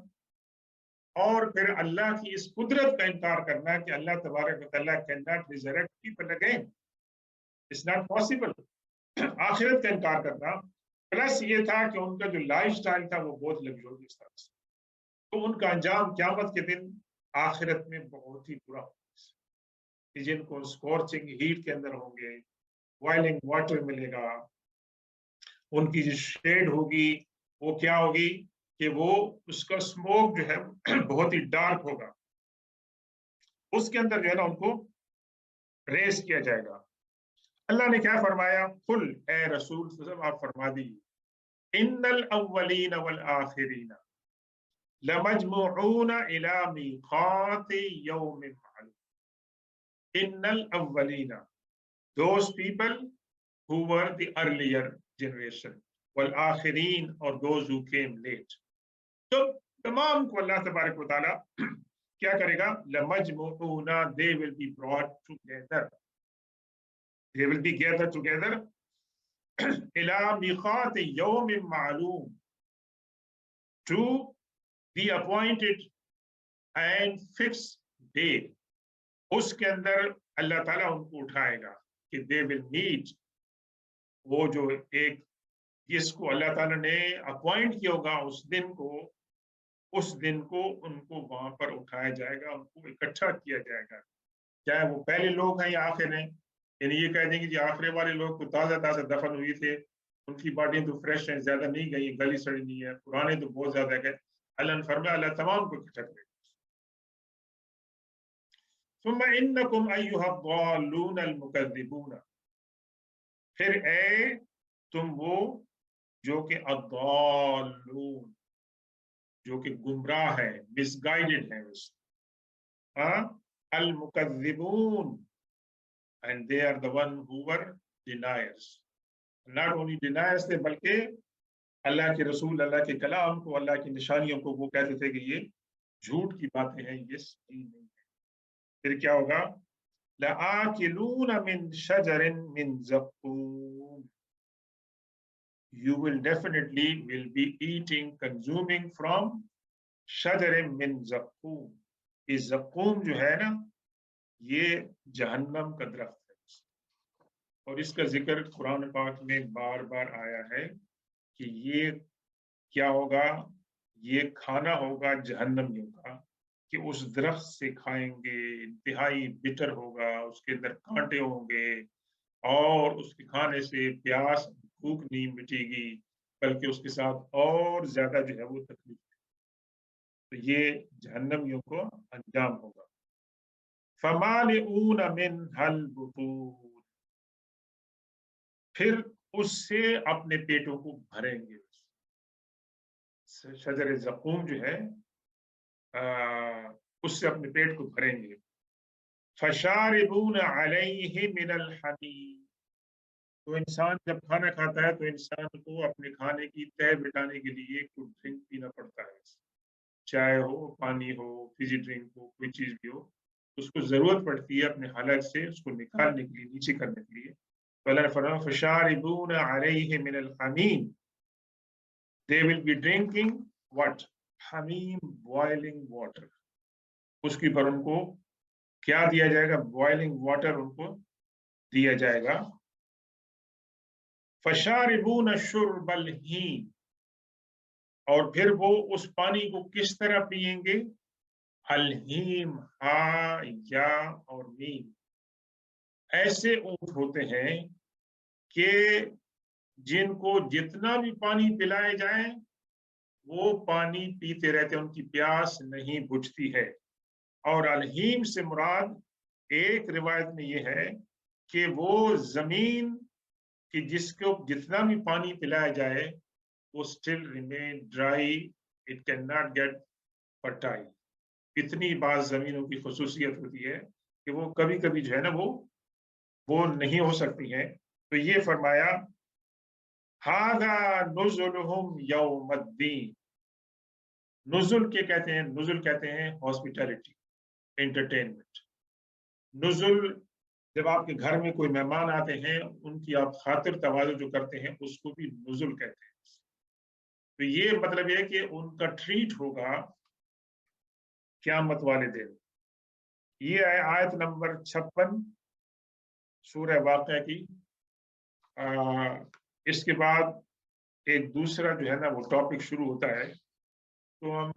اور پھر اللہ کی اس قدرت کا انکار کرنا کہ اللہ تبارک و تعالیٰ cannot resurrect people again. It's not possible. آخرت کا انکار کرنا، پلس یہ تھا کہ ان کا جو لائف سٹائل تھا وہ بہت لگژریس تھا. تو ان کا انجام قیامت کے دن آخرت میں بہت ہی برا ہوگا، جن کو اسکورچنگ ہیٹ کے اندر ہوں گے، بوائلنگ واٹر ملے گا، ان کی جو شیڈ ہوگی وہ کیا ہوگی کہ وہ اس کا اسموک جو ہے بہت ہی ڈارک ہوگا، اس کے اندر جو ہے نا ان کو ریس کیا جائے گا. اللہ نے کیا فرمایا؟ قل، اے رسول صلی اللہ علیہ وسلم آپ فرما دیجیے، ان الاولین والآخرین لمجموعون الی میقات یوم معلوم. ان الاولین، those people who were the earlier generation، والآخرین اور those who came late. تو تمام کو اللہ تبارک و تعالیٰ کیا کرے گا؟ لمجموعون، they will be brought together. They will be gathered together إلى ميقات يوم معلوم، to the appointed and fixed day. اس کے اندر اللہ تعالیٰ ان کو اٹھائے گا کہ they will meet. وہ جو ایک جس کو اللہ تعالیٰ نے اپوائنٹ کیا ہوگا اس دن کو ان کو وہاں پر اٹھایا جائے گا، ان کو اکٹھا کیا جائے گا، چاہے وہ پہلے لوگ ہیں یا آخر ہیں. یعنی یہ کہہ دیں گے کہ آخرے والے لوگ تو تازہ دفن ہوئے تھے، ان کی باڈیاں تو فریش ہیں، زیادہ نہیں گئی، گلی سڑی نہیں ہے، پرانے تو بہت زیادہ گئے. اللہ نے فرمایا اللہ تمام کو اکٹھا کرے گا. ثم انکم ایھا الضالون المکذبون، پھر اے تم وہ جو کہ الضالون، جو کہ گمراہ ہے، مس گائیڈڈ ہے، المکذبون، and they are the one who were deniers. Not only deniers تھے بلکہ اللہ کے رسول، اللہ کے کلام کو، اللہ کی نشانیوں کو وہ کہتے تھے کہ یہ جھوٹ کی باتیں ہیں، یہ صحیح نہیں ہے. پھر کیا ہوگا؟ لَآكِلُونَ مِن شَجَرٍ مِن زَقُّومٍ، you will definitely will be eating, consuming from شَجَرٍ مِن زَقُّوم. یہ زقوم جو ہے نا یہ جہنم کا درخت ہے. اور اس کا ذکر قرآن پاک میں بار بار آیا ہے کہ یہ کیا ہوگا، یہ کھانا ہوگا جہنمیوں کا کہ اس درخت سے کھائیں گے، انتہائی بٹر ہوگا، اس کے اندر کانٹے ہوں گے، اور اس کے کھانے سے پیاس بھوک نہیں مٹے گی بلکہ اس کے ساتھ اور زیادہ جو ہے وہ تکلیف ہے۔ تو یہ جہنمیوں کو انجام ہوگا۔ فَمَالِئُونَ مِنْهَا الْبُطُونَ، پھر اس سے اپنے پیٹوں کو بھریں گے۔ شجر زقوم جو ہے اس سے اپنے پیٹ کو بھریں گے۔ فَشَارِبُونَ عَلَيْهِ مِنَ الْحَمِيمِ، تو انسان جب کھانا کھاتا ہے تو انسان کو اپنے کھانے کی تہ مٹانے کے لیے کوئی ڈرنک پینا پڑتا ہے، چائے ہو، پانی ہو، فزی ڈرنک ہو، کوئی چیز بھی ہو، اس کو ضرورت پڑتی ہے اپنے حلق سے اس کو نکالنے کے لیے، نیچے کرنے کے لیے۔ تو اللہ نے فرمایا فَشَارِبُونَ عَلَيْهِ مِنَ الْحَمِيمِ، they will be drinking what? حمیم، boiling water۔ اس کے پر ان کو کیا دیا جائے گا؟ boiling water ان کو دیا جائے گا۔ فَشَارِبُونَ شُرْبَ الْهِیمِ، اور پھر وہ اس پانی کو کس طرح پئیں گے؟ الہیم، ہا، یا اور میم، ایسے اونٹ ہوتے ہیں کہ جن کو جتنا بھی پانی پلائے جائیں وہ پانی پیتے رہتے ہیں، ان کی پیاس نہیں بجھتی ہے۔ اور الہیم سے مراد ایک روایت میں یہ ہے کہ وہ زمین کہ جس کو جتنا بھی پانی پلایا جائے وہ still remain dry, it cannot get fertile۔ اتنی بعض زمینوں کی خصوصیت ہوتی ہے کہ وہ کبھی کبھی جو ہے نا وہ نہیں ہو سکتی ہیں۔ تو یہ فرمایا ہَذَا نُزُلُهُمْ يَوْمَ الدِّينِ، نزل کے کہتے ہیں، نزل کہتے ہیں ہاسپٹیلٹی، انٹرٹینمنٹ۔ نزل جب آپ کے گھر میں کوئی مہمان آتے ہیں ان کی آپ خاطر تواضع جو کرتے ہیں اس کو بھی نزل کہتے ہیں۔ تو یہ مطلب ہے کہ ان کا ٹریٹ ہوگا قیامت والے دن۔ یہ ہے آیت نمبر 56 سورہ واقعہ کی۔ اس کے بعد ایک دوسرا جو ہے نا وہ ٹاپک شروع ہوتا ہے، تو ہم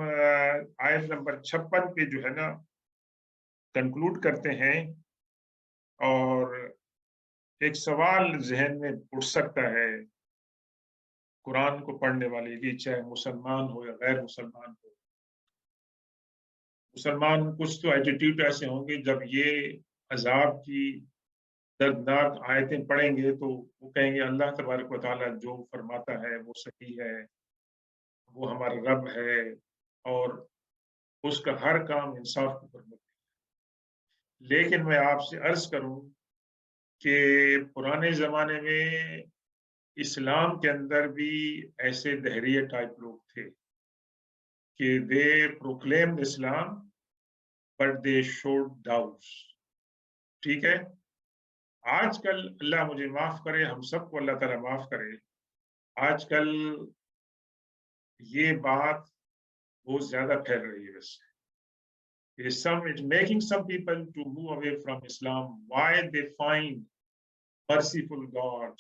آیت نمبر 56 پہ جو ہے نا کنکلوڈ کرتے ہیں۔ اور ایک سوال ذہن میں اٹھ سکتا ہے قرآن کو پڑھنے والے کی، چاہے مسلمان ہو یا غیر مسلمان ہو۔ مسلمان کچھ تو ایٹیٹیوڈ ایسے ہوں گے جب یہ عذاب کی دردناک آیتیں پڑھیں گے تو وہ کہیں گے اللہ تبارک و تعالیٰ جو فرماتا ہے وہ صحیح ہے، وہ ہمارا رب ہے اور اس کا ہر کام انصاف کے اوپر مبنی ہے۔ لیکن میں آپ سے عرض کروں کہ پرانے زمانے میں اسلام کے اندر بھی ایسے دہریہ ٹائپ لوگ تھے کہ they proclaimed Islam but they showed doubts. ٹھیک ہے، آج کل اللہ مجھے معاف کرے، ہم سب کو اللہ تعالیٰ معاف کرے، آج کل یہ بات بہت زیادہ پھیل رہی ہے۔ ویسے it's making some people to move away from Islam. Why? They find merciful God,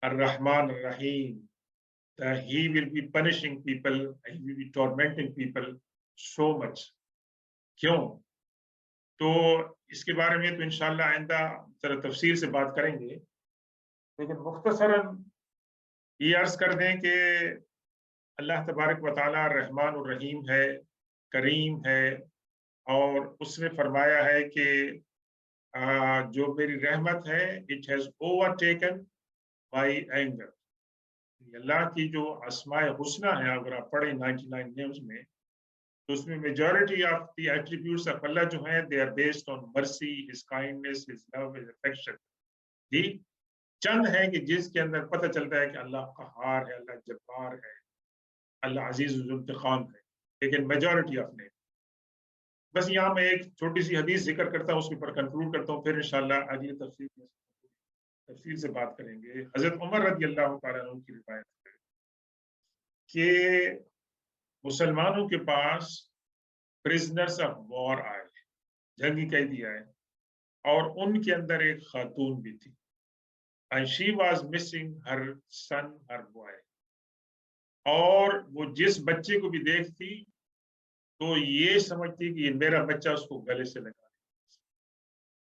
Ar-Rahman Ar-Rahim, that he will be punishing people, he will be tormenting people so much. کیوں؟ تو اس کے بارے میں تو انشاءاللہ آئندہ ذرا تفصیل سے بات کریں گے، لیکن مختصراً یہ عرض کر دیں کہ اللہ تبارک و تعالیٰ رحمان الرحیم ہے، کریم ہے، اور اس نے فرمایا ہے کہ جو میری رحمت ہے it has overtaken by anger۔ اللہ کی جو اسماء حسنہ ہے اگر آپ پڑھیں 99 نیمز میں تو اس میں majority of the attributes of Allah جو ہیں they are based on mercy, his kindness, his love, his affection۔ جی چند ہے کہ جس کے اندر پتہ چلتا ہے کہ اللہ قہار ہے، اللہ جبار ہے، اللہ عزیز الانتقام ہے، لیکن میجورٹی آف نے۔ بس یہاں میں ایک چھوٹی سی حدیث ذکر کرتا ہوں، اس کے اوپر کنکلوڈ کرتا ہوں، پھر انشاءاللہ اگلی تفصیل سے بات کریں گے۔ حضرت عمر رضی اللہ تعالیٰ عنہ کی روایت ہے کہ مسلمانوں کے پاس پرزنرز آف وار آئے، جنگی قیدی آئے، اور ان کے اندر ایک خاتون بھی تھی۔ and she was missing her son, her boy. اور وہ جس بچے کو بھی دیکھتی تو یہ سمجھتی کہ یہ میرا بچہ، اس کو گلے سے لگا.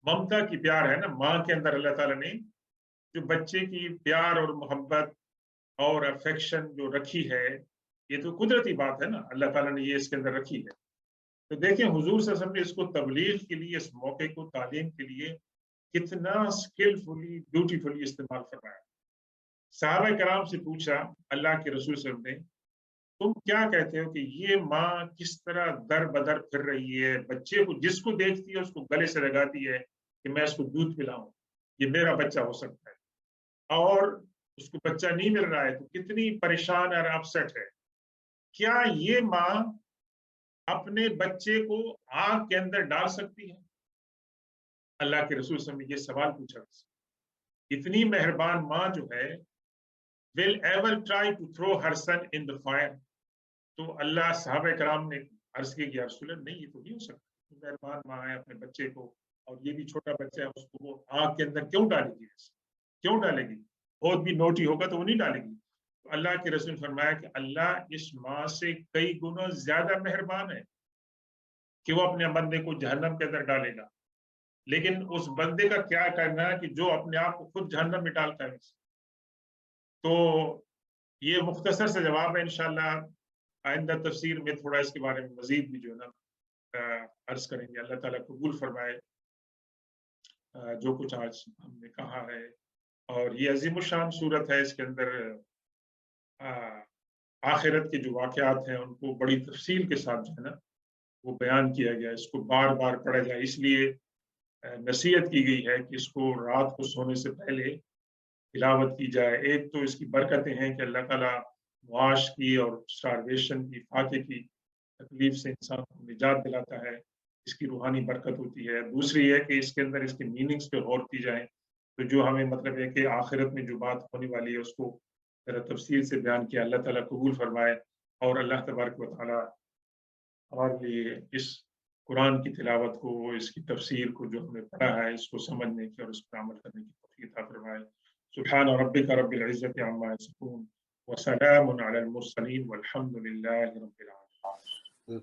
ممتا کی پیار ہے نا ماں کے اندر، اللہ تعالیٰ نے جو بچے کی پیار اور محبت اور افیکشن جو رکھی ہے، یہ تو قدرتی بات ہے نا، اللہ تعالیٰ نے یہ اس کے اندر رکھی ہے. تو دیکھیں حضور صلی اللہ علیہ وسلم نے اس کو تبلیغ کے لیے، اس موقع کو تعلیم کے لیے کتنا اسکلفلی، بیوٹیفلی استعمال فرمایا. صحابہ کرام سے پوچھا اللہ کے رسول صلی اللہ علیہ وسلم نے، تم کیا کہتے ہو کہ یہ ماں کس طرح در بدر پھر رہی ہے، بچے کو جس کو دیکھتی ہے اس کو گلے سے لگاتی ہے کہ میں اس کو دودھ پلاؤں، یہ میرا بچہ ہو سکتا ہے، اور اس کو بچہ نہیں مل رہا ہے تو کتنی پریشان اور اپسٹ ہے. کیا یہ ماں اپنے بچے کو آگ کے اندر ڈال سکتی ہے؟ اللہ کے رسول صلی اللہ علیہ وسلم نے یہ سوال پوچھا. اتنی مہربان ماں جو ہے will ever try to throw her son in the fire. تو اللہ صحابہ کرام نے عرض کیا کہ رسول اللہ نہیں، یہ تو نہیں ہو سکتا، مہربان ماں ہے اپنے بچے کو، اور یہ بھی چھوٹا بچہ ہے، اس کو وہ آگ کے اندر کیوں ڈالے گی؟ کیوں ڈالے گی؟ بہت بھی نوٹی ہوگا تو وہ نہیں ڈالے گی. تو اللہ کے رسول نے فرمایا کہ اللہ اس ماں سے کئی گنا زیادہ مہربان ہے کہ وہ اپنے بندے کو جہنم کے اندر ڈالے گا. لیکن اس بندے کا کیا کرنا ہے کہ جو اپنے آپ کو خود جہنم میں ڈالتا ہے. تو یہ مختصر سے جواب ہے. انشاءاللہ آئندہ تفسیر میں تھوڑا اس کے بارے میں مزید بھی جو ہے نا عرض کریں گے. اللہ تعالیٰ قبول فرمائے جو کچھ آج ہم نے کہا ہے. اور یہ عظیم الشان صورت ہے، اس کے اندر آخرت کے جو واقعات ہیں ان کو بڑی تفصیل کے ساتھ جو ہے نا وہ بیان کیا گیا. اس کو بار بار پڑھا جائے، اس لیے نصیحت کی گئی ہے کہ اس کو رات کو سونے سے پہلے تلاوت کی جائے. ایک تو اس کی برکتیں ہیں کہ اللہ تعالیٰ معاش کی اور اسٹارویشن کی، فاقے کی تکلیف سے انسان کو نجات دلاتا ہے، اس کی روحانی برکت ہوتی ہے. دوسری یہ کہ اس کے اندر اس کے میننگز پہ غور کی جائے، تو جو ہمیں مطلب ہے کہ آخرت میں جو بات ہونے والی ہے اس کو ذرا تفصیل سے بیان کیا. اللہ تعالیٰ قبول فرمائے، اور اللہ تبارک و تعالیٰ ہمارے لیے اس قرآن کی تلاوت کو، اس کی تفسیر کو جو ہم نے پڑھا ہے، اس کو سمجھنے کی اور اس پر عمل کرنے کی توفیق عطا فرمائے. سبحان ربک رب العزة عما یصفون وسلام علی المرسلین والحمد للہ رب العالمین.